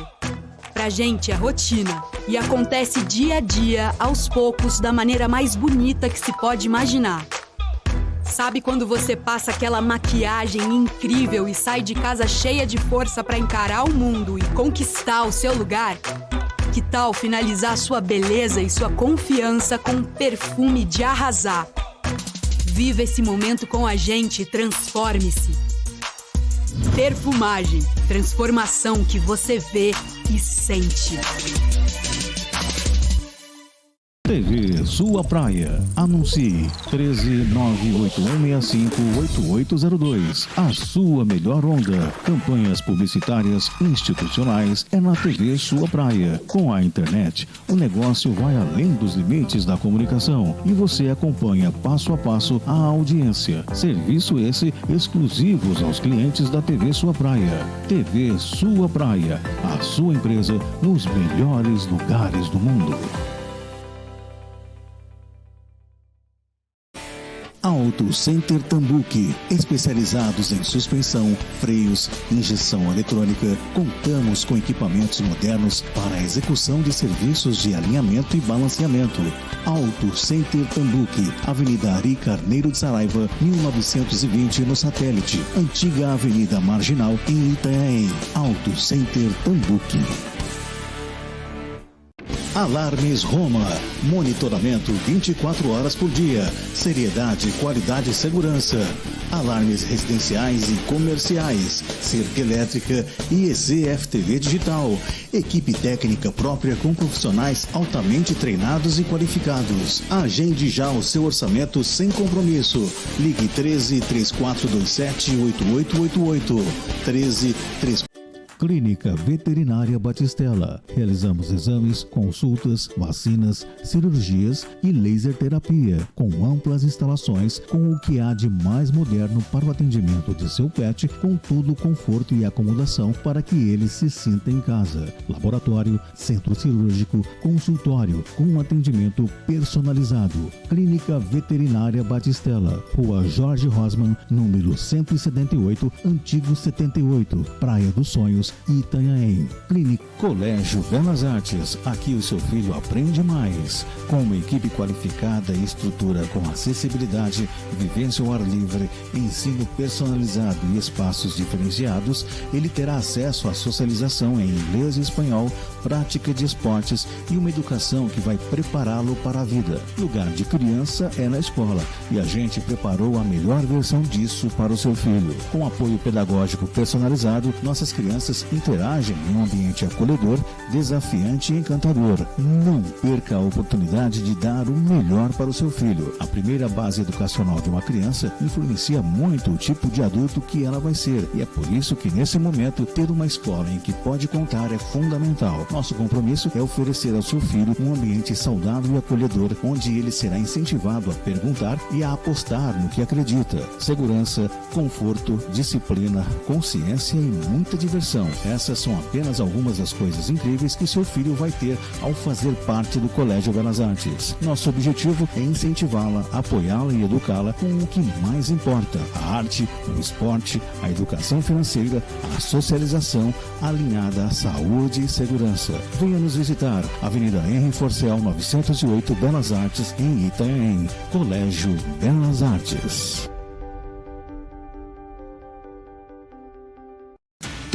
Pra gente é rotina e acontece dia a dia, aos poucos, da maneira mais bonita que se pode imaginar. Sabe quando você passa aquela maquiagem incrível e sai de casa cheia de força para encarar o mundo e conquistar o seu lugar? Que tal finalizar sua beleza e sua confiança com um perfume de arrasar? Viva esse momento com a gente e transforme-se. Perfumagem, transformação que você vê e sente. TV Sua Praia. Anuncie 13981658802. A sua melhor onda. Campanhas publicitárias institucionais é na TV Sua Praia. Com a internet, o negócio vai além dos limites da comunicação e você acompanha passo a passo a audiência. Serviço esse exclusivos aos clientes da TV Sua Praia. TV Sua Praia. A sua empresa nos melhores lugares do mundo. Auto Center Tambuque, especializados em suspensão, freios, injeção eletrônica. Contamos com equipamentos modernos para a execução de serviços de alinhamento e balanceamento. Auto Center Tambuque, Avenida Ari Carneiro de Saraiva, 1920 no Satélite, antiga Avenida Marginal em Itanhaém. Auto Center Tambuque. Alarmes Roma. Monitoramento 24 horas por dia. Seriedade, qualidade e segurança. Alarmes residenciais e comerciais. Cerca elétrica e EZFTV digital. Equipe técnica própria com profissionais altamente treinados e qualificados. Agende já o seu orçamento sem compromisso. Ligue 13 3427 8888. 13 3427. Clínica Veterinária Batistella. Realizamos exames, consultas, vacinas, cirurgias e laser terapia, com amplas instalações, com o que há de mais moderno para o atendimento de seu pet, com todo o conforto e acomodação para que ele se sinta em casa. Laboratório, centro cirúrgico, consultório, com atendimento personalizado. Clínica Veterinária Batistella, Rua Jorge Rosman, número 178, Antigo 78, Praia dos Sonhos, Itanhaém. Clínica Colégio Belas Artes. Aqui o seu filho aprende mais. Com uma equipe qualificada e estrutura com acessibilidade, vivência ao ar livre, ensino personalizado e espaços diferenciados, ele terá acesso à socialização em inglês e espanhol, prática de esportes e uma educação que vai prepará-lo para a vida. Lugar de criança é na escola e a gente preparou a melhor versão disso para o seu filho. Com apoio pedagógico personalizado, nossas crianças interagem em um ambiente acolhedor, desafiante e encantador. Não perca a oportunidade de dar o melhor para o seu filho. A primeira base educacional de uma criança influencia muito o tipo de adulto que ela vai ser, e é por isso que nesse momento ter uma escola em que pode contar é fundamental. Nosso compromisso é oferecer ao seu filho um ambiente saudável e acolhedor, onde ele será incentivado a perguntar e a apostar no que acredita. Segurança, conforto, disciplina, consciência e muita diversão. Essas são apenas algumas das coisas incríveis que seu filho vai ter ao fazer parte do Colégio Belas Artes. Nosso objetivo é incentivá-la, apoiá-la e educá-la com o que mais importa: a arte, o esporte, a educação financeira, a socialização, alinhada à saúde e segurança. Venha nos visitar. Avenida Henry Forcel 908, Belas Artes, em Itanhaém. Colégio Belas Artes.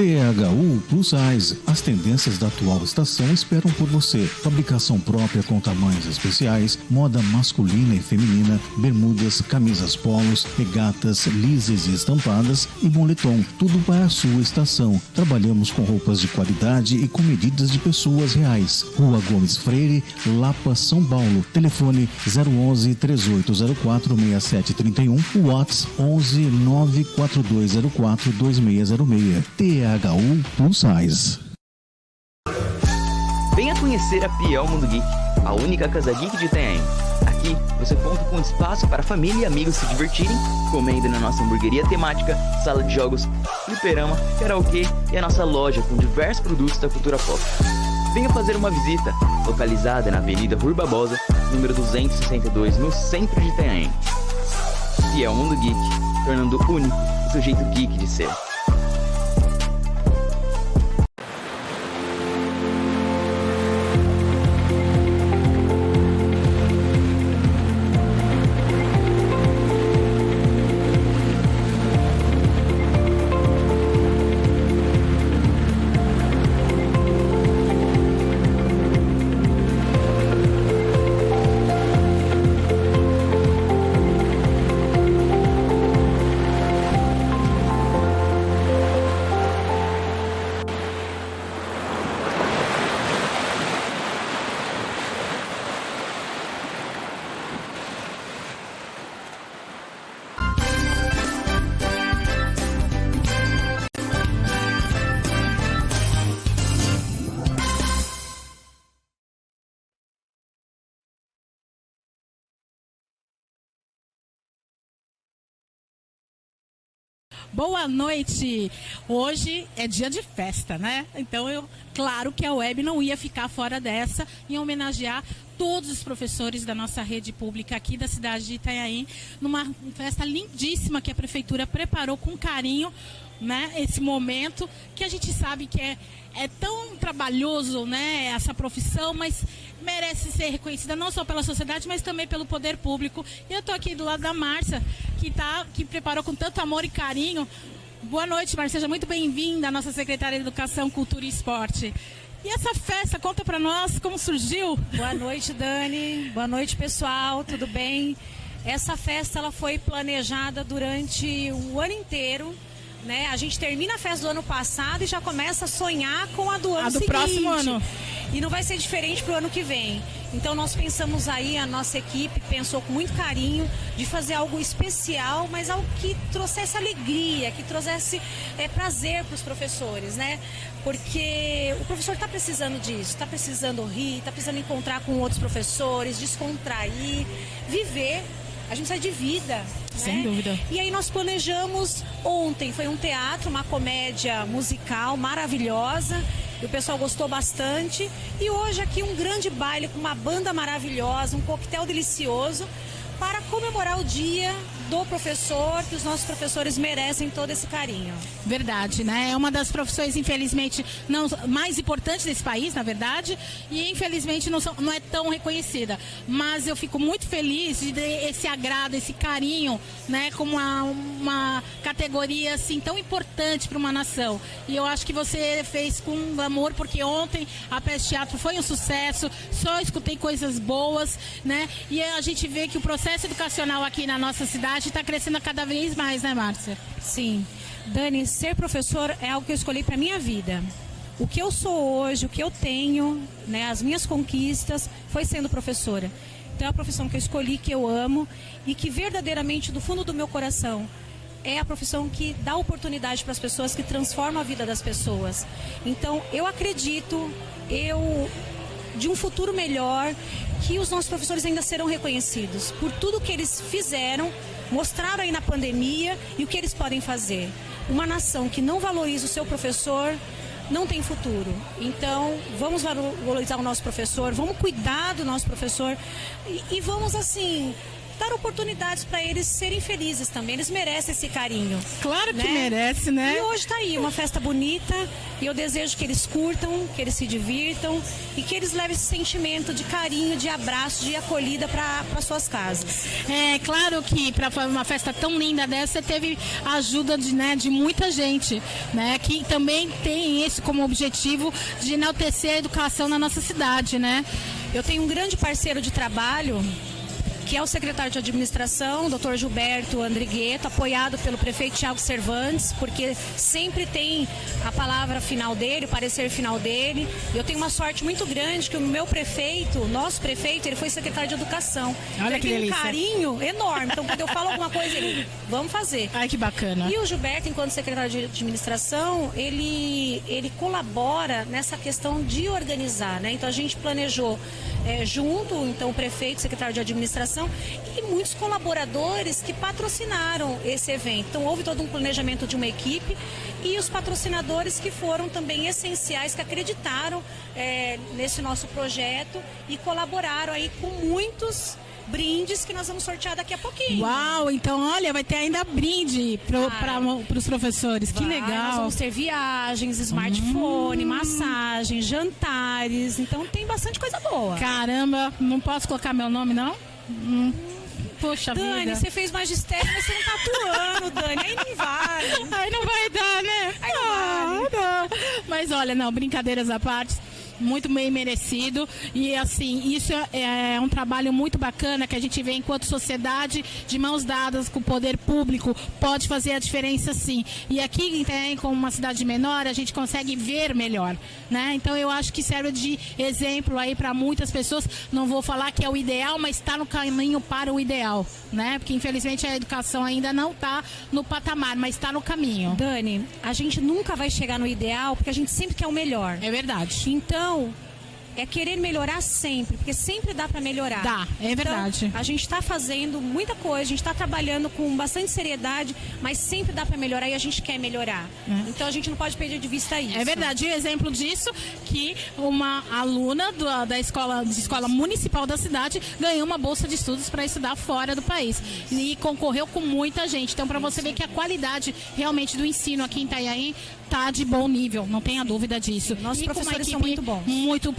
THU Plus Size. As tendências da atual estação esperam por você. Fabricação própria com tamanhos especiais, moda masculina e feminina, bermudas, camisas polos, regatas, lisas e estampadas e moletom. Tudo para a sua estação. Trabalhamos com roupas de qualidade e com medidas de pessoas reais. Rua Gomes Freire, Lapa, São Paulo. Telefone 011 3804 6731. WhatsApp 11 94204 2606. THU Plus Size. Venha conhecer a Piel Mundo Geek, a única casa geek de Itanhaém. Aqui você conta com espaço para família e amigos se divertirem, comendo na nossa hamburgueria temática, sala de jogos, fliperama, karaokê e a nossa loja com diversos produtos da cultura pop. Venha fazer uma visita, localizada na Avenida Rui Barbosa, número 262, no centro de Itanhaém. Piel Mundo Geek, tornando único o seu jeito geek de ser. Boa noite! Hoje é dia de festa, né? Então, claro que a web não ia ficar fora dessa em homenagear todos os professores da nossa rede pública aqui da cidade de Itanhaém, numa festa lindíssima que a prefeitura preparou com carinho, né? Esse momento que a gente sabe que é tão trabalhoso, né? Essa profissão, mas merece ser reconhecida não só pela sociedade, mas também pelo poder público. E eu estou aqui do lado da Márcia, que preparou com tanto amor e carinho. Boa noite, Márcia, seja muito bem-vinda, a nossa secretária de Educação, Cultura e Esporte. E essa festa, conta para nós como surgiu. Boa noite, Dani. Boa noite, pessoal. Tudo bem? Essa festa ela foi planejada durante o ano inteiro, né? A gente termina a festa do ano passado e já começa a sonhar com a do ano seguinte. Próximo ano. E não vai ser diferente para o ano que vem. Então nós pensamos aí, a nossa equipe pensou com muito carinho de fazer algo especial, mas algo que trouxesse alegria, que trouxesse prazer para os professores, né? Porque o professor está precisando disso, está precisando rir, está precisando encontrar com outros professores, descontrair, viver. A gente sai de vida. Sem dúvida. E aí nós planejamos ontem, foi um teatro, uma comédia musical maravilhosa, e o pessoal gostou bastante. E hoje aqui um grande baile com uma banda maravilhosa, um coquetel delicioso, para comemorar o dia do professor, que os nossos professores merecem todo esse carinho. Verdade, né? É uma das profissões, infelizmente, não mais importantes desse país, na verdade, e infelizmente não é tão reconhecida. Mas eu fico muito feliz de ter esse agrado, esse carinho, né, como uma categoria assim tão importante para uma nação. E eu acho que você fez com amor, porque ontem a peça de teatro foi um sucesso, só escutei coisas boas, né? E a gente vê que o processo educacional aqui na nossa cidade está crescendo cada vez mais, né, Márcia? Sim. Dani, ser professor é algo que eu escolhi para minha vida. O que eu sou hoje, o que eu tenho, né, as minhas conquistas, foi sendo professora. Então é a profissão que eu escolhi, que eu amo e que verdadeiramente, do fundo do meu coração, é a profissão que dá oportunidade para as pessoas, que transforma a vida das pessoas. Então eu acredito, de um futuro melhor, que os nossos professores ainda serão reconhecidos por tudo que eles fizeram, mostraram aí na pandemia e o que eles podem fazer. Uma nação que não valoriza o seu professor não tem futuro. Então, vamos valorizar o nosso professor, vamos cuidar do nosso professor e vamos, assim, dar oportunidades para eles serem felizes também. Eles merecem esse carinho. Claro que merece, né? E hoje tá aí, uma festa bonita, e eu desejo que eles curtam, que eles se divirtam e que eles levem esse sentimento de carinho, de abraço, de acolhida para suas casas. É claro que para uma festa tão linda dessa, você teve a ajuda de muita gente, né? Que também tem esse como objetivo de enaltecer a educação na nossa cidade, né? Eu tenho um grande parceiro de trabalho, que é o secretário de administração, Dr. Gilberto Andrigueto, apoiado pelo prefeito Thiago Cervantes, porque sempre tem a palavra final dele, o parecer final dele. Eu tenho uma sorte muito grande que o meu prefeito, nosso prefeito, ele foi secretário de educação. Olha que delícia. Tem um carinho enorme. Então, quando eu falo alguma coisa, ele, vamos fazer. Ai, que bacana. E o Gilberto, enquanto secretário de administração, ele colabora nessa questão de organizar, né? Então, a gente planejou junto, então, o prefeito, o secretário de administração, e muitos colaboradores que patrocinaram esse evento. Então houve todo um planejamento de uma equipe e os patrocinadores que foram também essenciais, que acreditaram nesse nosso projeto e colaboraram aí com muitos brindes que nós vamos sortear daqui a pouquinho. Uau, então olha, vai ter ainda brinde para os professores, que legal. Nós vamos ter viagens, smartphone, massagem, jantares, então tem bastante coisa boa. Caramba, não posso colocar meu nome, não? Poxa vida. Dani, você fez magistério, mas você não tá atuando, Dani. Aí não vale. Aí não vai dar, né? Aí não vale. Não. Mas olha, não, brincadeiras à parte, muito bem merecido. E assim, isso é um trabalho muito bacana que a gente vê enquanto sociedade, de mãos dadas com o poder público, pode fazer a diferença sim. E aqui também, como uma cidade menor, a gente consegue ver melhor, né? Então eu acho que serve de exemplo aí para muitas pessoas. Não vou falar que é o ideal, mas está no caminho para o ideal, né? Porque infelizmente a educação ainda não está no patamar, mas está no caminho. Dani, a gente nunca vai chegar no ideal porque a gente sempre quer o melhor. É verdade. Então, é querer melhorar sempre, porque sempre dá para melhorar. Dá, é verdade. Então, a gente está fazendo muita coisa, a gente está trabalhando com bastante seriedade, mas sempre dá para melhorar e a gente quer melhorar. Então a gente não pode perder de vista isso. É verdade. E exemplo disso, que uma aluna da escola municipal da cidade ganhou uma bolsa de estudos para estudar fora do país. E concorreu com muita gente. Então, para você ver que a qualidade realmente do ensino aqui em Itanhaém tá de bom nível, não tenha dúvida disso. Nossos professores são muito bons. Muito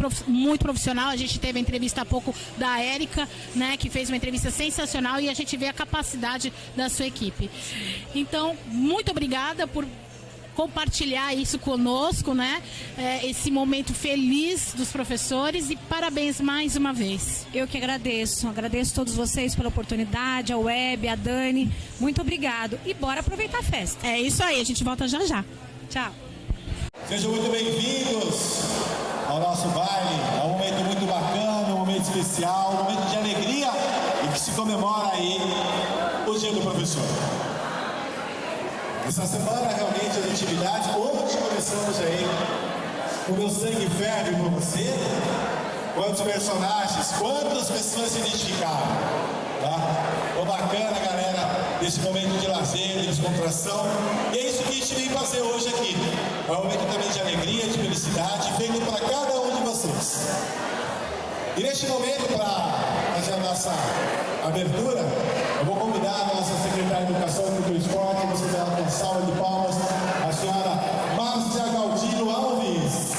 profissional. A gente teve a entrevista há pouco da Érica, né, que fez uma entrevista sensacional, e a gente vê a capacidade da sua equipe. Então, muito obrigada por compartilhar isso conosco, né? Esse momento feliz dos professores, e parabéns mais uma vez. Eu que agradeço a todos vocês pela oportunidade, a Web, a Dani, muito obrigado, e bora aproveitar a festa. É isso aí, a gente volta já já. Tchau. Sejam muito bem-vindos ao nosso baile. É um momento muito bacana, um momento especial, um momento de alegria, e que se comemora aí o Dia do Professor. Essa semana realmente as atividades, hoje começamos aí, o meu sangue ferve por você. Quantos personagens, quantas pessoas se identificaram, tá? O bacana, galera, desse momento de lazer, de descontração. E é isso que a gente veio fazer hoje aqui. É um momento também de alegria, de felicidade, feito para cada um de vocês. E neste momento, para fazer a nossa abertura, eu vou convidar a nossa secretária de Educação, Cultura e Esporte, você dá uma salva de palmas, a senhora Márcia Galdino Alves.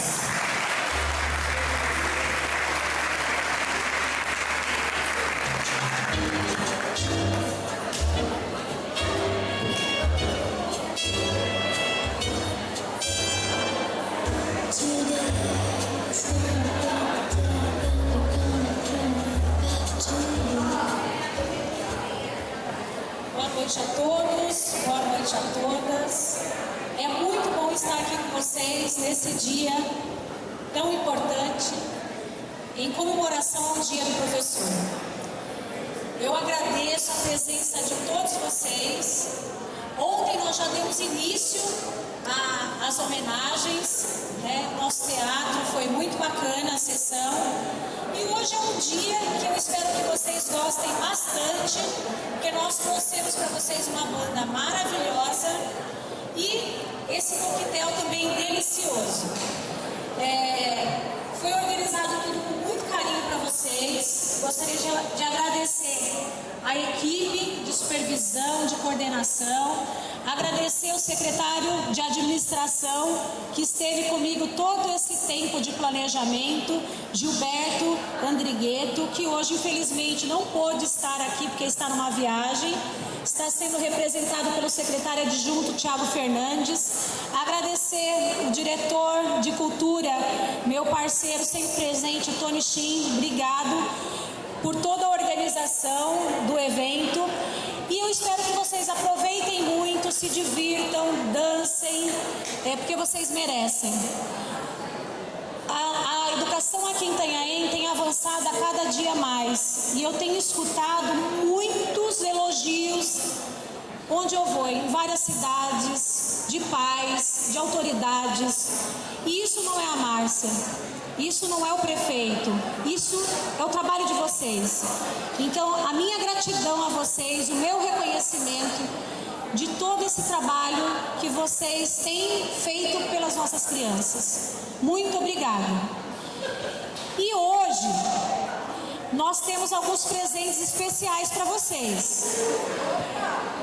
Boa noite a todos, boa noite a todas. É muito bom estar aqui com vocês nesse dia tão importante, em comemoração ao Dia do Professor. Eu agradeço a presença de todos vocês. Ontem nós já demos início às homenagens, né? Nosso teatro foi muito bacana a sessão. E hoje é um dia que eu espero que vocês gostem bastante, porque nós trouxemos para vocês uma banda maravilhosa e esse coquetel também delicioso. Foi organizado tudo com muito carinho para vocês. Gostaria de agradecer a equipe de supervisão, de coordenação, agradecer o secretário de administração que esteve comigo todo esse tempo de planejamento, Gilberto Andrigueto, que hoje infelizmente não pôde estar aqui porque está numa viagem. Está sendo representado pelo secretário adjunto Tiago Fernandes. Agradecer o diretor de cultura, meu parceiro sempre presente, Tony Shin, obrigado por toda a organização do evento. E eu espero que vocês aproveitem muito, se divirtam, dancem, porque vocês merecem. A educação aqui em Itanhaém tem avançado a cada dia mais, e eu tenho escutado muitos elogios onde eu vou, em várias cidades, de pais, de autoridades. E isso não é a Márcia, isso não é o prefeito, isso é o trabalho de vocês. Então, a minha gratidão a vocês, o meu reconhecimento de todo esse trabalho que vocês têm feito pelas nossas crianças. Muito obrigada. E hoje nós temos alguns presentes especiais para vocês.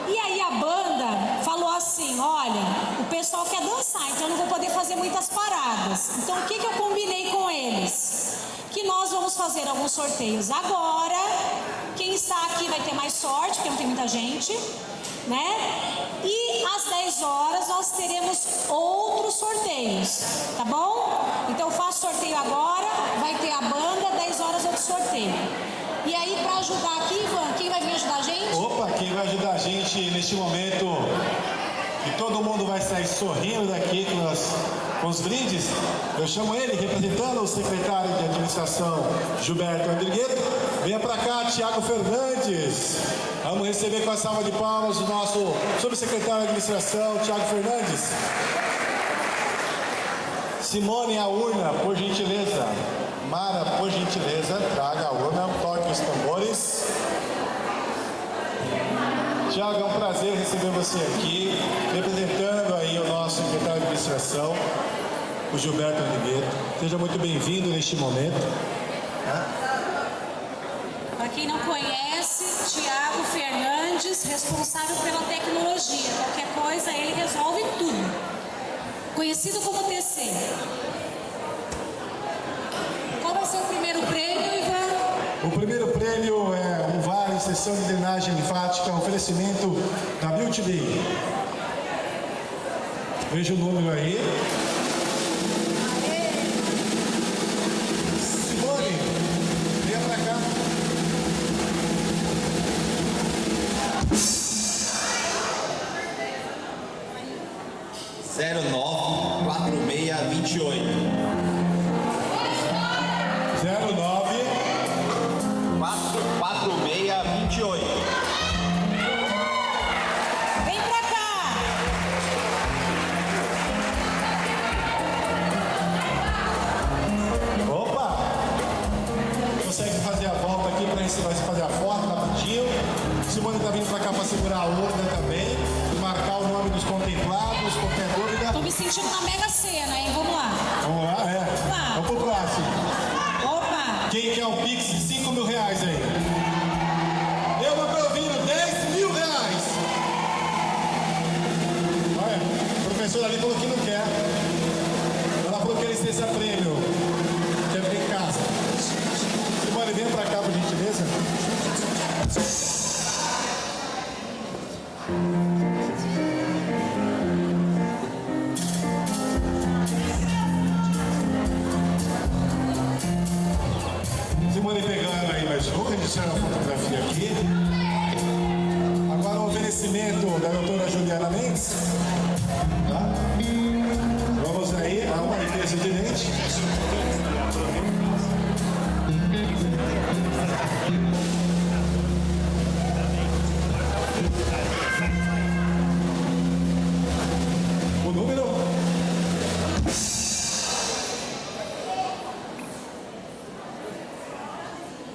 E aí a banda falou assim: olha, o pessoal quer dançar, então eu não vou poder fazer muitas paradas. Então o que eu combinei com eles? Que nós vamos fazer alguns sorteios agora. Quem está aqui vai ter mais sorte, porque não tem muita gente, né? E às 10 horas nós teremos outros sorteios, tá bom? Então faço sorteio agora, vai ter a banda, 10 horas outro sorteio. E aí, para ajudar aqui, Ivan, quem vai vir ajudar a gente? Opa, quem vai ajudar a gente neste momento, que todo mundo vai sair sorrindo daqui com os brindes, eu chamo ele, representando o secretário de administração, Gilberto Andrigueto. Venha para cá, Tiago Fernandes. Vamos receber com a salva de palmas o nosso subsecretário de administração, Tiago Fernandes. Simone, a urna, por gentileza. Mara, por gentileza, traga a urna, toque os tambores. Tiago, é um prazer receber você aqui, representando aí o nosso secretário de administração, o Gilberto Oliveira. Seja muito bem-vindo neste momento. Para quem não conhece, Tiago Fernandes, responsável pela tecnologia. Qualquer coisa, ele resolve tudo. Conhecido como TC. Qual vai ser o primeiro prêmio, Ivan? O primeiro prêmio é um vale sessão de drenagem linfática, oferecimento da Beauty Day. Veja o número aí. Simone, venha pra cá. Zero 94628. 094628. Vem pra cá! Opa! Consegue fazer a volta aqui para gente vai fazer a foto rapidinho. Simone tá vindo pra cá para segurar a urna também, marcar o nome dos contemplados, qualquer dúvida. Tô me sentindo na Mega Sena, hein? Vamos lá. Vamos lá, é. Lá. Vamos pro próximo. Opa! Quem quer um Pix de 5 mil reais aí? Eu não tô ouvindo, 10 mil reais! Olha, o professor ali falou que não quer. Ela falou que ele licença prêmio. Quer vir em casa. Simone, vem pra cá, por gentileza. Simone pegando aí mais um, registrando a fotografia aqui. Agora o oferecimento da doutora Juliana Mendes. Tá? Vamos aí a uma limpeza de dente. O número?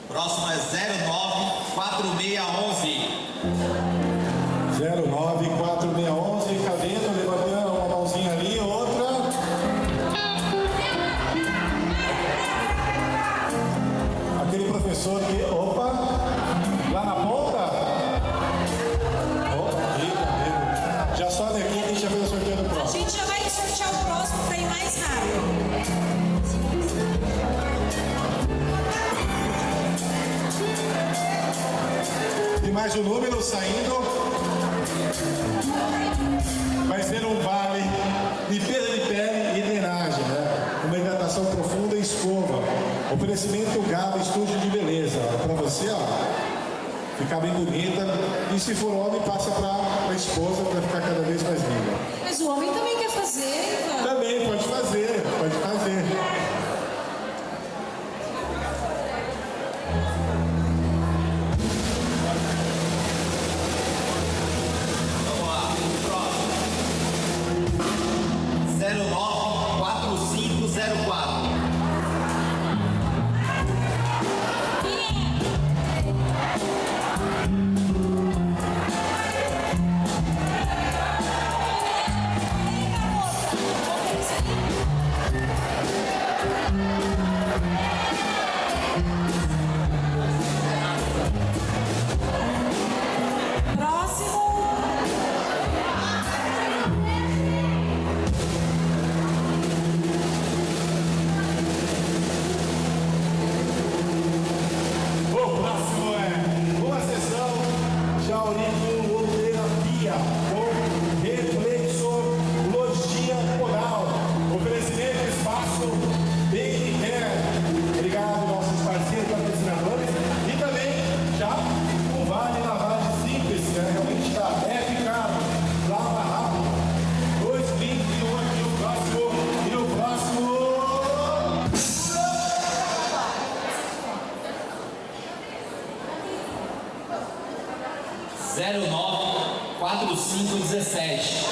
Próximo é 094611. 094611. Cadê? Levantando uma mãozinha ali, outra. Aquele professor que. Opa! Lá na ponta? Opa, já sobe aqui e a gente já fez o sorteio do A próximo. gente já vai sortear o próximo para ir mais rápido. E mais um número saindo. Vai ser um vale limpeza de pele e drenagem, né? Uma hidratação profunda e escova. Oferecimento Galo Estúdio de Beleza. Para você, ó, ficar bem bonita. E se for homem, passa para a esposa para ficar cada vez mais linda. Mas o homem também quer fazer, Ivan. Também, pode fazer, pode fazer. Vamos lá, próximo. 094504. Zero 94517.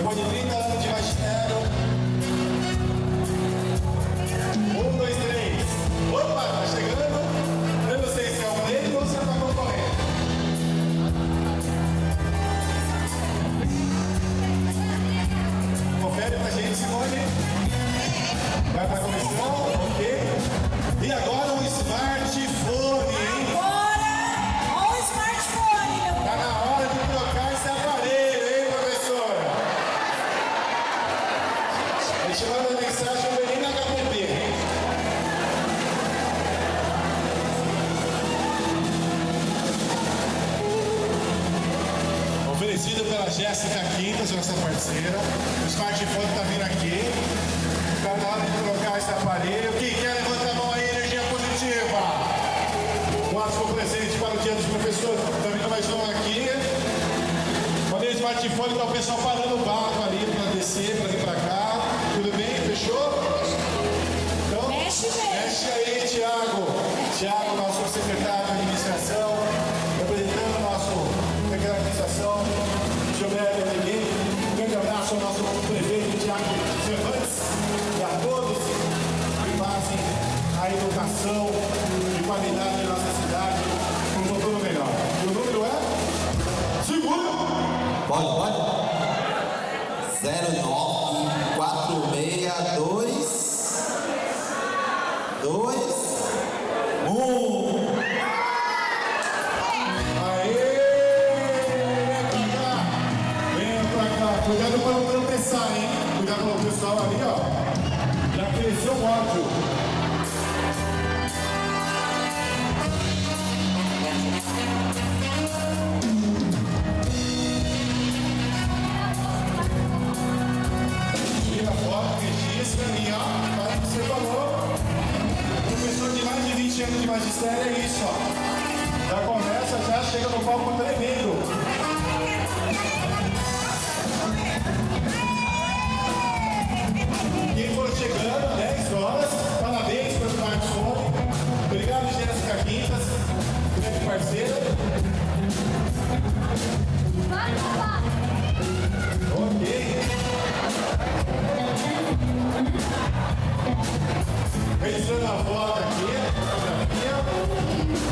Depois de 30 anos de magistério. 1, 2, 3. Opa, tá chegando. Eu não sei se é um dele ou se é pra concorrer. Confere pra gente, Simone. Vai pra comissão, ok. E agora um smartphone, hein? Agora, olha o smartphone, meu. Tá na hora de trocar esse aparelho, hein, professora? A gente manda mensagem bem na HPP. Oferecido pela Jéssica Quintas, nossa parceira. O smartphone tá vindo aqui. Tá na hora de trocar esse aparelho. Quem quer, levanta a mão aí, energia positiva. Um ótimo presente para o Dia dos Professores. Tá vindo mais um aqui. Quando o smartphone, tá o pessoal parando o barco ali para descer, para vir para cá. Tudo bem? Fechou? Então, Mexe aí, Tiago. Tiago, nosso secretário de administração, representando o nosso secretário de administração, Gilberto Alegre. Um grande abraço ao nosso prefeito, Tiago Cervantes, e a todos que fazem a educação de qualidade da nossa cidade com um futuro melhor. E o número é? Segura! Pode. 09462 Cuidado para não tropeçar, hein? Cuidado com o pessoal ali, ó. Já cresceu o ódio. Tira a foto, registra ali, ó. Faz o que você falou. Professor de mais de 20 anos de magistério é isso, ó. Já começa, já chega no palco tremendo. Quem for chegando, 10 horas, parabéns pelo smartphone. Obrigado, Jéssica Quintas, grande parceira. Ok. Registrando a foto aqui,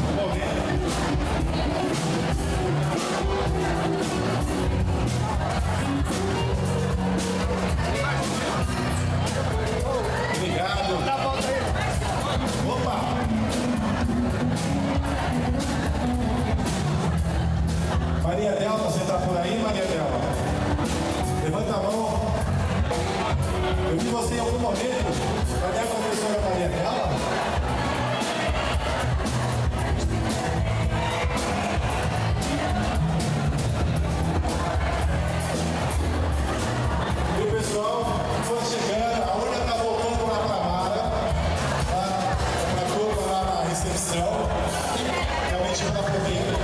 um momento. Obrigado. Opa! Maria Delta, você tá por aí, Maria Delta? Levanta a mão. Eu vi você em algum momento. Cadê a professora Maria Delta? E o pessoal foi chegando, a urna está voltando lá para a Mara, para a turma lá na recepção. Realmente não está podendo.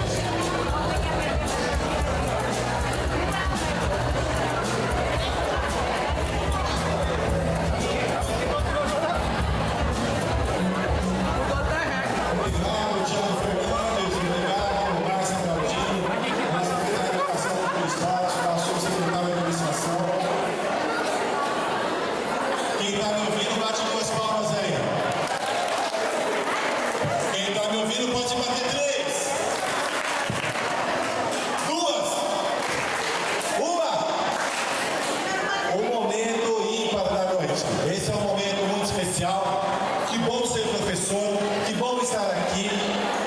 Obrigado, Thiago Fernandes, obrigado, Márcia Galdino, nossa secretária de Educação do Estado, nosso subsecretário de Administração. Quem está me ouvindo, bate 2 palmas aí. Quem está me ouvindo, pode bater 3. 2. 1. Um momento ímpar da noite. Esse é um momento muito especial. Que bom ser professor, que bom estar aqui.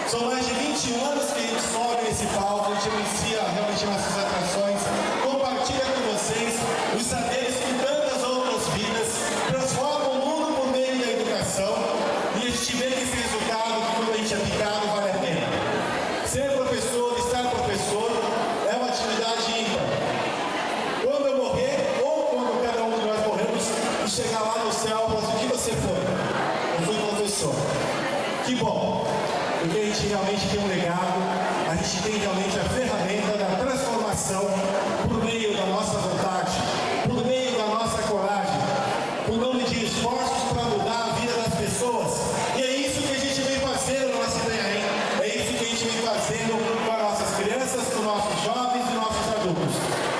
São mais de 20 anos que a gente sobe nesse palco, a gente inicia realmente nossas atrações, compartilha com vocês os saberes que tantas outras vidas transformam o mundo por meio da educação, e a gente vê que esse resultado, que quando a gente é picado, vale a pena. Ser professor, estar professor, é uma atividade ímpar. Quando eu morrer, ou quando cada um de nós morremos, e chegar lá no céu, mas o que você foi? Eu fui professor. Que bom, porque a gente realmente tem um legado, a gente tem realmente a ferramenta da transformação por meio da nossa vontade, por meio da nossa coragem, por não medir esforços para mudar a vida das pessoas. E é isso que a gente vem fazendo na nossa Itanhaém, é isso que a gente vem fazendo com as nossas crianças, com nossos jovens e nossos adultos.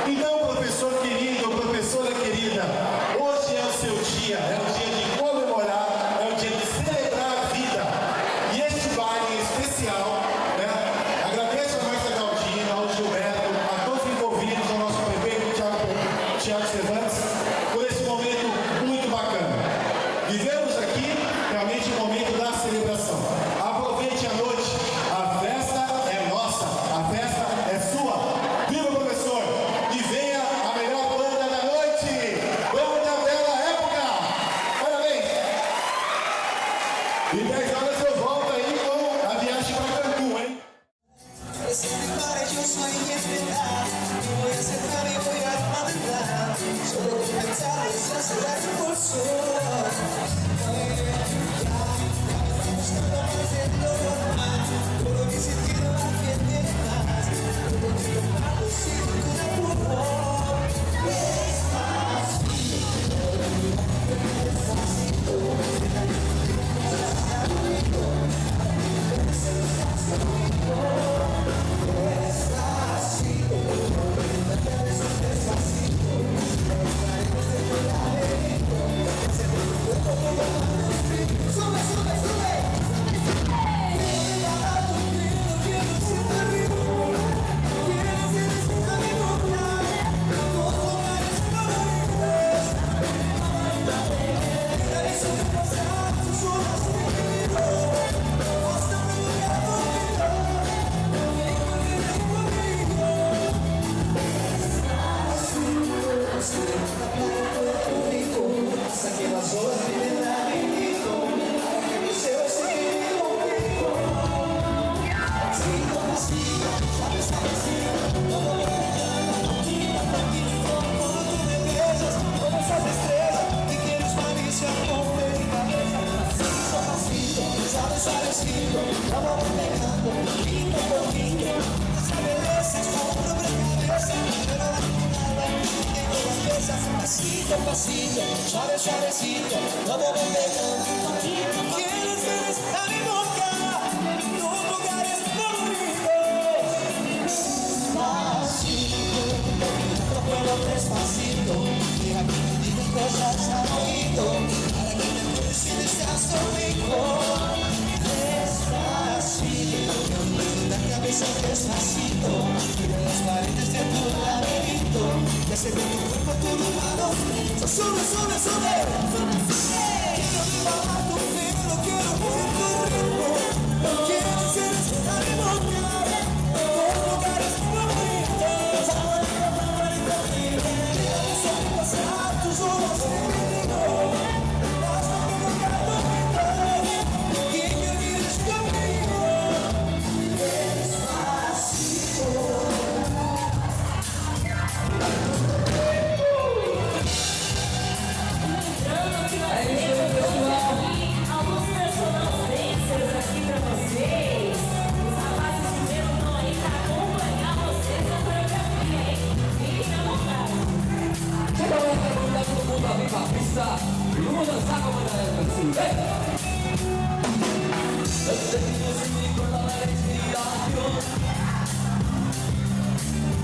Então, professor querido, professor Tiago Cervantes, por esse momento muito bacana. Vivemos aqui realmente o momento da celebração. Aproveite a noite, a festa é nossa, a festa é sua. Viva, professor! E venha a melhor banda da noite, Banda Bela Época! Parabéns! E 10 horas eu volto aí com a viagem para Cancún, hein? Ese lugar yo soy inesperado, voy a acercar y voy a adelantar. Solo con pensar es la ciudad de por estamos todo más de lo normal, todo mi sentido a quien tiene más. Todo mi tomado sin ningún apuro. Pasito, suave, suavecito, vamos pegando. Quieres estar en mi boca, los lugares favoritos. Despacito, no puedo despacito, deja que me digan cosas al oído, para que me acuerdes si estás conmigo. Despacito, mueve la cabeza despacito, mira las paredes de tu laberinto, y hace que tu cuerpo todo humano. Sube, sube, sube. Quiero bajar tu pelo, quiero ver tu ritmo. Quiero que se a mi boca, los lugares favoritos. Quiero solo pasar tus horas conmigo, hasta que me caiga y que vienes conmigo. Despacito. Alguns personagens aqui pra vocês. Os rapazes primeiro estão aí pra acompanhar vocês na coreografia, hein? Fiquem à vontade. Chega a hora de convidar todo mundo a vir pra pista e vamos dançar com a banda Época, assim, vem! Eu sei que você me conta la respiración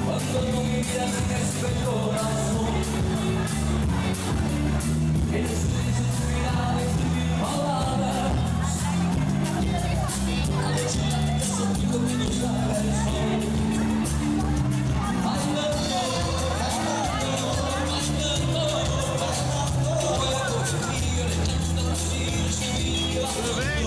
cuando tú me miras sin el corazón. Eres tu mirada, es tu palabra. A noche la que contigo me nos da razón. Tudo bem?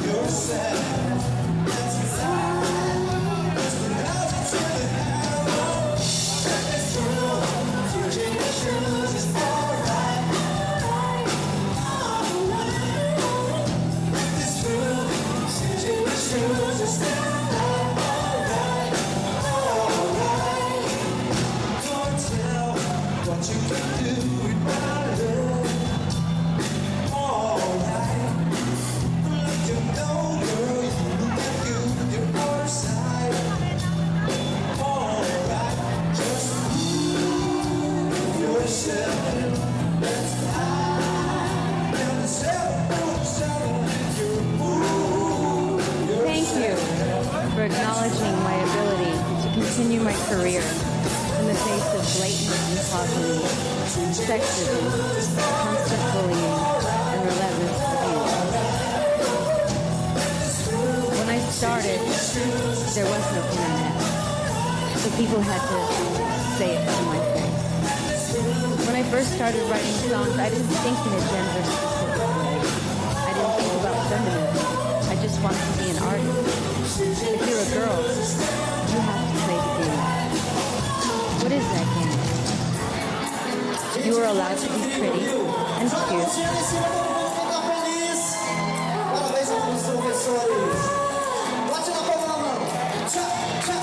Yourself for acknowledging my ability to continue my career in the face of blatant misogyny, sexism, constant bullying, and relentless abuse. When I started, there was no internet, so people had to say it to my face. When I first started writing songs, I didn't think in a gender-specific way. I didn't think about feminism. I just wanted to be an artist. If you're a girl, you have to play the game. What is that game? You are allowed to be pretty and cute. Parabéns aos professores. Bate na palma na mão. Tchau, tchau.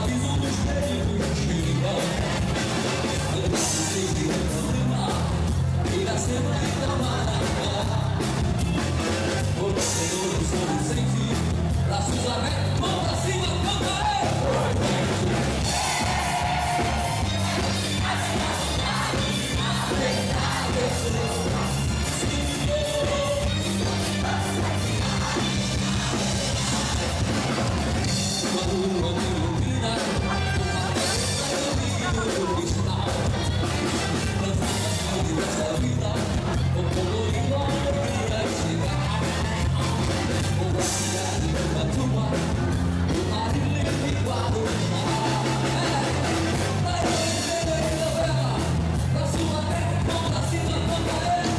aviso do espelho que chega. Eu posso seguir e da cena e da maravilha. O Senhor do som sem fim, braços abertos, mão pra cima, canta aí. Quando o homem ilumina, o caminho cristal, transformação dessa vida, o colorido alegria chegar. O guardião de uma turma, o mar ilimitado do mar. Pra sua terra, mão pra cima, canta ele.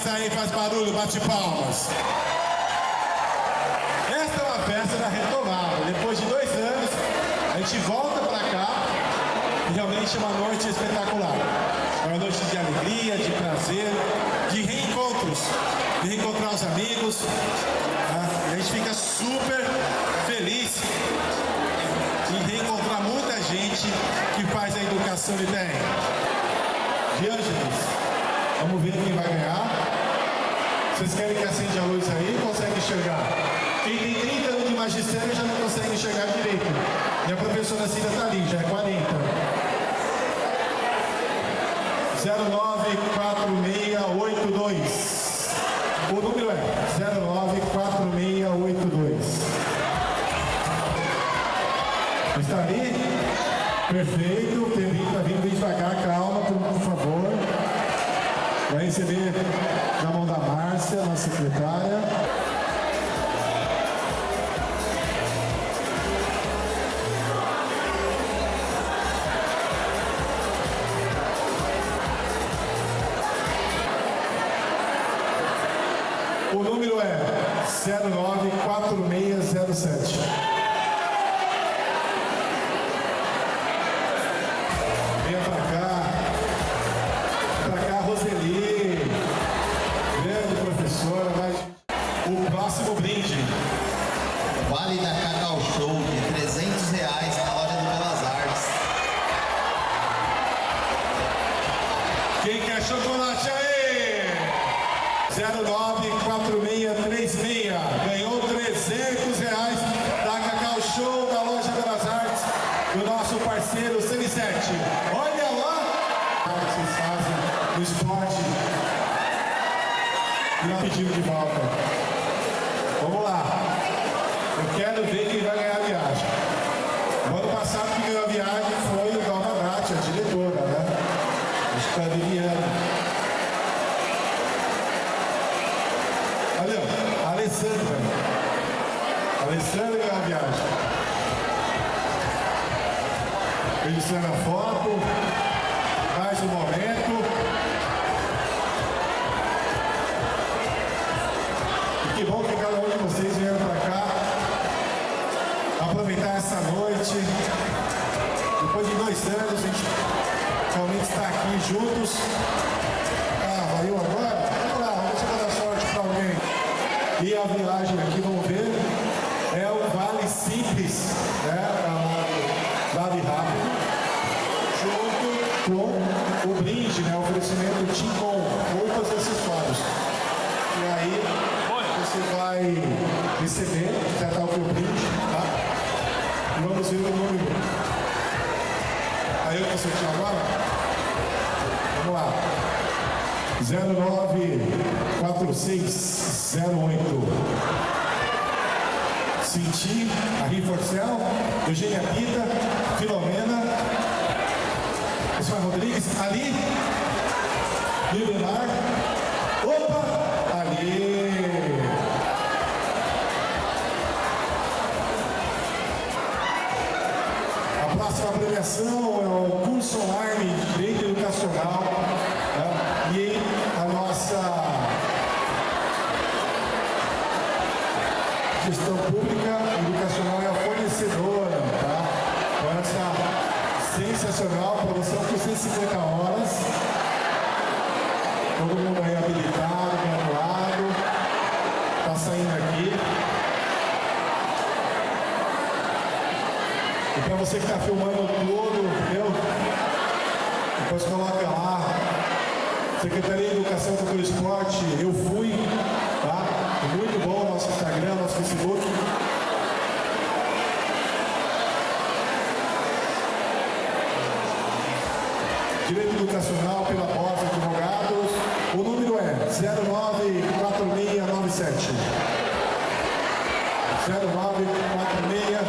aí, faz barulho, bate palmas. Esta é uma festa da retomada. Depois de 2 anos, a gente volta para cá e realmente é uma noite espetacular. É uma noite de alegria, de prazer, de reencontros, de reencontrar os amigos. Tá? E a gente fica super feliz de reencontrar muita gente que faz a educação de bem. Diângeles, vamos ver quem vai ganhar. Vocês querem que acende a luz aí? Consegue enxergar? Quem tem 30 anos de magistério já não consegue enxergar direito. E a professora Cida está ali, já é 40. 094682. O número é 094682. Está ali? Perfeito. Está vindo bem devagar, calma, por favor. Vai receber na mão da Márcia, nossa secretária. O número é 094607. Venha pra cá, Roseli, grande professora, mas o próximo brinde. Vale da Cacau Show de R$300 na loja do Belas Artes. Quem quer chocolate aí? 094636 ganhou R$300 da Cacau Show da loja Belas Artes do nosso parceiro CN7. Olha lá o que vocês fazem no esporte e não pediram de volta. Vamos lá, eu quero ver quem vai ganhar a viagem. No ano passado que ganhou a viagem foi o Dalma Gatti, a diretora, né? Acho que foi a Viviane. Ali, ó, a Alessandra. A Alessandra ganhou a viagem. Registrando a foto. Mais um momento. E que bom que cada um de vocês vieram para cá aproveitar essa noite. Depois de 2 anos, a gente realmente está aqui juntos. Ah, valeu agora? Vamos lá, vamos dar sorte para alguém. E a viagem aqui, vamos ver, é o Vale Simples, né? Vale Rápido, junto com o brinde, né? O oferecimento de Tincom, roupas e acessórios. E aí, você vai receber, já está o teu brinde, tá? E vamos ver o número. Aí eu vou sortear agora? Vamos lá. 094608. Cinti, Ari Forcel, Eugênia Pita, Filomena, Osmar Rodrigues, Ali, Libelar, opa, Ali. A próxima premiação é o curso online de Direito Educacional, né? E a nossa gestão pública educacional é a fornecedora, tá? Então essa sensacional, promoção por 150 horas. Todo mundo aí habilitado, graduado, tá saindo aqui. E para você que está filmando tudo, entendeu? Depois coloca lá, Secretaria de Educação, Cultura e Esporte, eu fui, tá? Muito bom nosso Instagram, nosso Facebook. Direito Educacional pela Borsa Advogados. O número é 094697. 0946.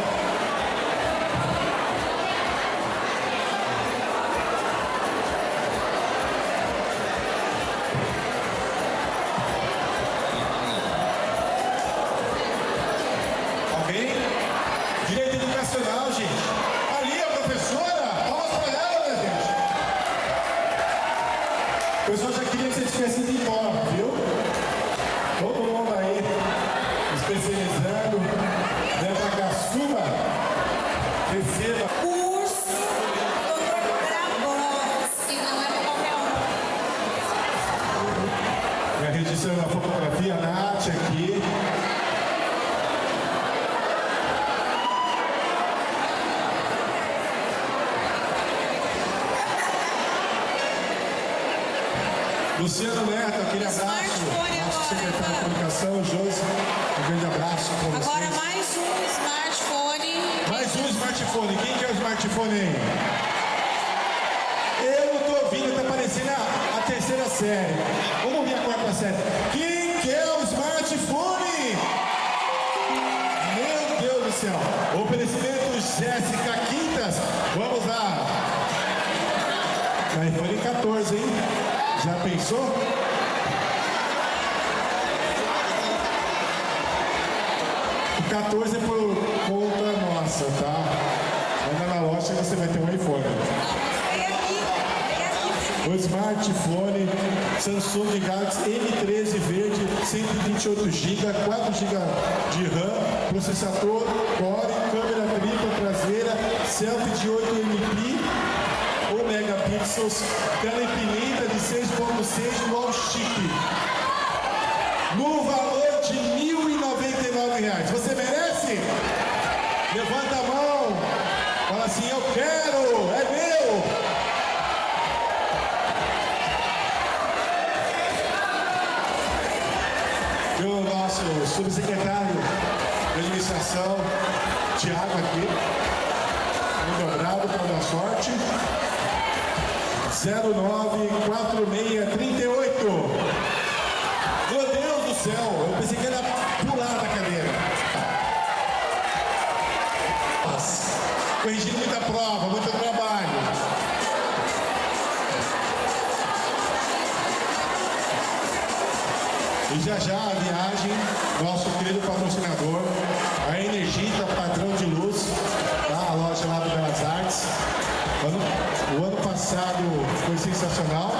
Direito Educacional, gente. Ali a professora, palmas para ela, né, gente? O pessoal já queria que você tivesse ido embora, viu? registrando a fotografia, a Nath aqui. Luciano Neto, aquele abraço. Nosso secretário de comunicação, Josi, um grande abraço para vocês. Agora mais um smartphone. Mais um smartphone. Quem quer o smartphone aí? Eu não tô ouvindo, tá parecendo a terceira série. Vamos ouvir a quarta série. Quem quer o smartphone? Meu Deus do céu. Oferecimento Jéssica Quintas. Vamos lá. iPhone 14, hein? Já pensou? O 14 é por conta nossa, tá? Anda na loja você vai ter um iPhone. O smartphone Samsung Galaxy M13 verde, 128 GB, 4 GB de RAM, processador Core, câmera tripla traseira, selfie de 8 MP ou megapixels, tela infinita de 6.6 no chip. No valor de R$1.099. Você merece? Levanta a mão. Fala assim, eu quero, é meu. E o nosso subsecretário de administração, Tiago aqui, muito obrigado pela minha sorte. 094638. Meu Deus do céu, eu pensei que era pular da cadeira. Corrigindo muita prova, muito trabalho. E já já a viagem, nosso querido patrocinador, a Energita Padrão de Luz, tá? A loja lá do Belas Artes. O ano passado foi sensacional.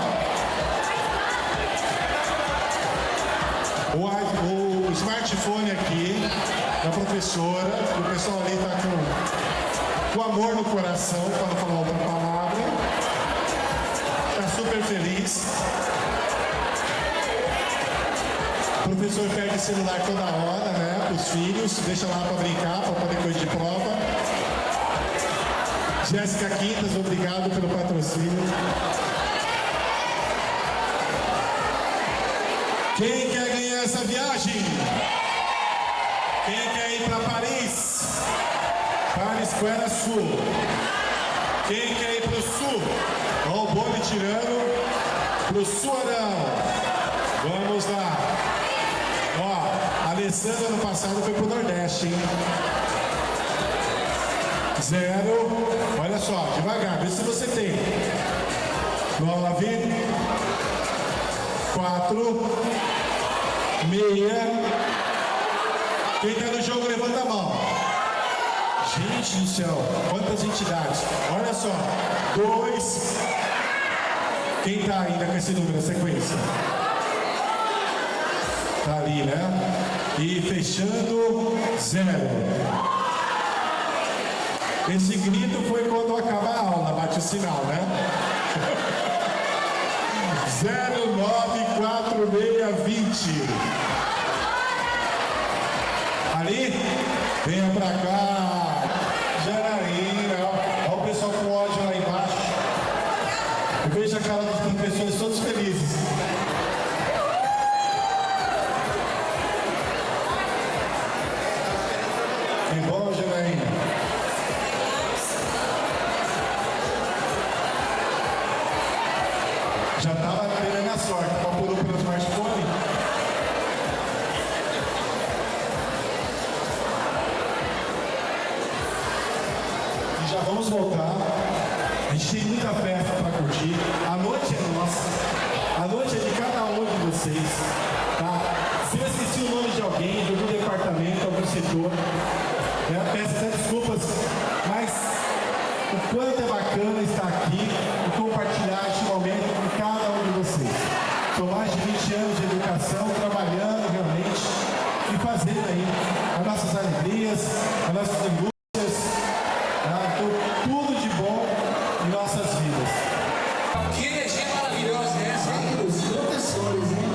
O smartphone aqui da professora, o pessoal ali está com amor no coração, para não falar outra palavra. Está super feliz. O professor perde celular toda hora, né, para os filhos, deixa lá para brincar, para poder corrigir prova. Jéssica Quintas, obrigado pelo patrocínio. Quem quer ganhar essa viagem? Quem quer ir para Paris? Paris Square Sul. Quem quer ir para o sul? Olha o bolo tirando para o Suarão. Vamos lá. Ó, a Alessandra ano passado foi para o Nordeste, hein? 0, olha só, devagar, vê se você tem. 9, 4, 6. Quem está no jogo, levanta a mão. Gente do céu, quantas entidades. Olha só, 2. Quem está ainda com esse número na sequência? Tá ali, né? E fechando, 0. Esse grito foi quando acaba a aula, bate o sinal, né? 094620. Ali, venha pra cá. Janaína, ó o pessoal com ódio lá embaixo. Eu vejo a cara dos professores todos felizes. Que bom, Janaína. Já estava pegando a sorte, procurou pelo smartphone. E já vamos voltar. A gente tem muita festa para curtir. A noite é nossa. A noite é de cada um de vocês. Tá? Se eu esqueci o nome de alguém, de algum departamento, algum setor, né? Peço até desculpas, mas o quanto é bacana estar aqui e compartilhar este momento com cada um de vocês. São mais de 20 anos de educação, trabalhando realmente e fazendo aí as nossas alegrias, as nossas angústias, tá? Então, tudo de bom em nossas vidas. Que energia maravilhosa é essa, hein? Os professores, hein?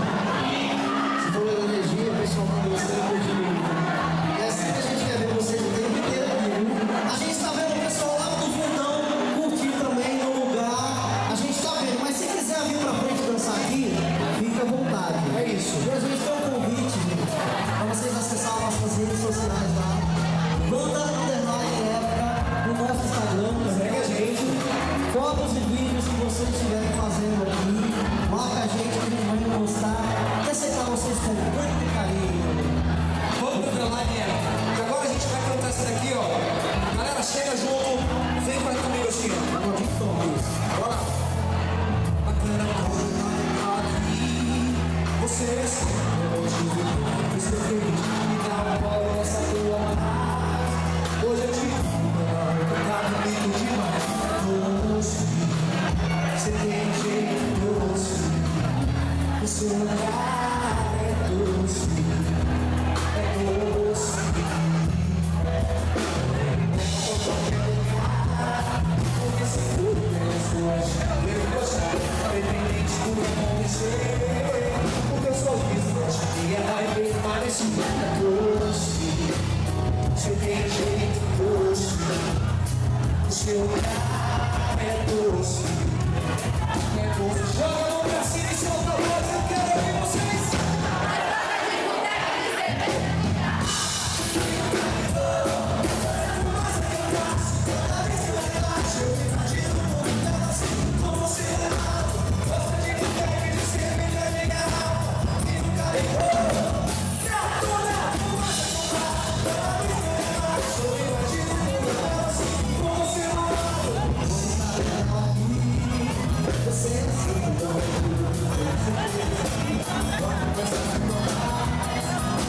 esse nada trouxe. Você tem jeito doce, o seu olhar é doce. É doce. Joga a mão pra cima e solta a voz, eu quero ouvir vocês.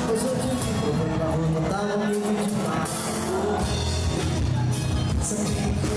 Pois eu te digo, na rua tava meio demais. Sabia que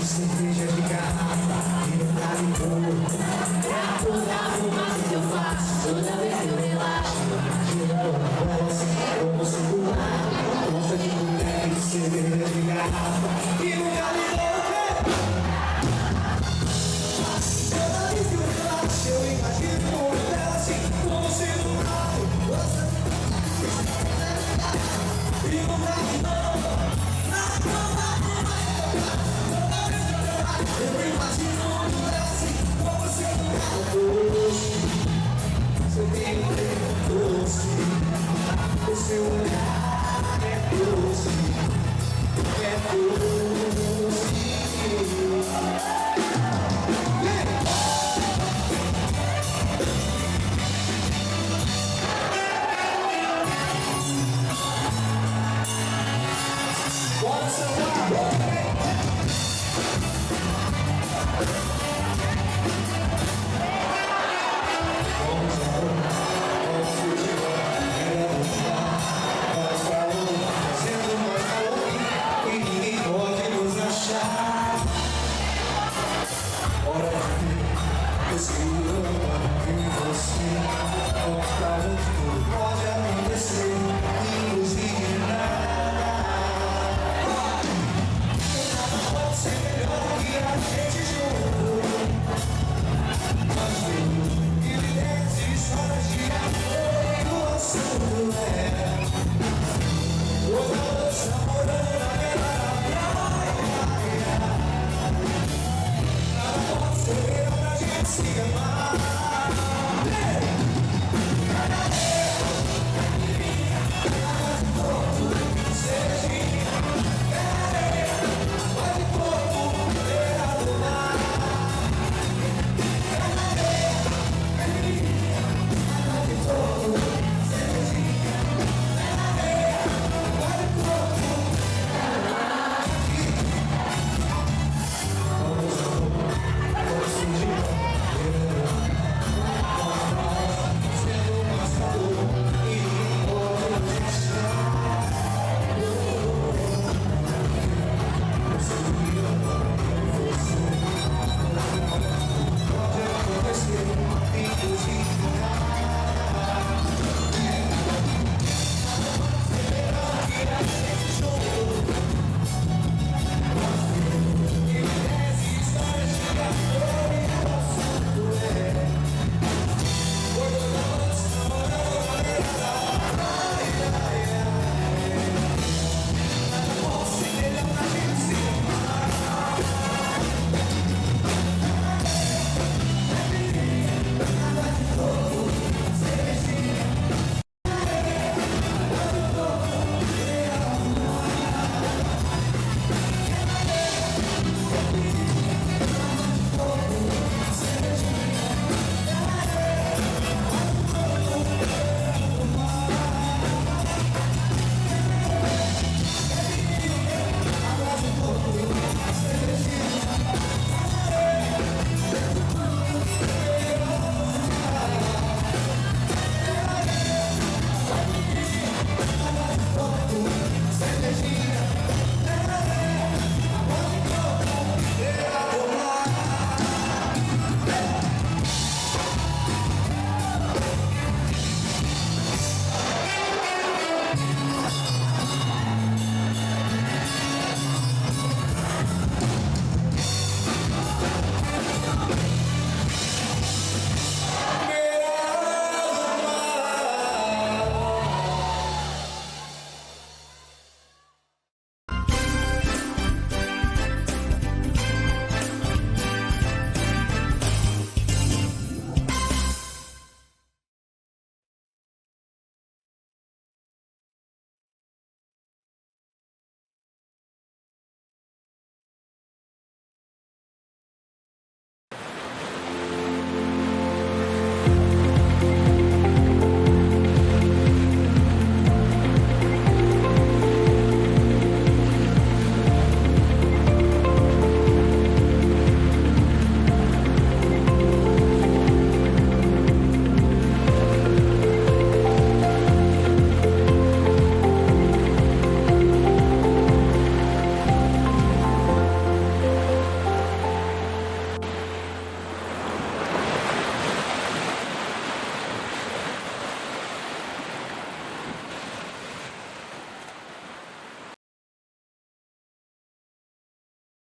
cerveja de garrafa e não tá de boa. É toda a fumaça que eu faço, toda vez que eu relaxo. Imagina como circular. Gosta de boteco de cerveja de garrafa e nunca me deu o quê? Toda vez que eu relaxo, eu imagino como ela assim, como circular. Gosta de e nunca me deu. Eu imagino ela assim, como circular. Você tem um tempo doce, o seu olhar é doce, é doce. Bora, celular!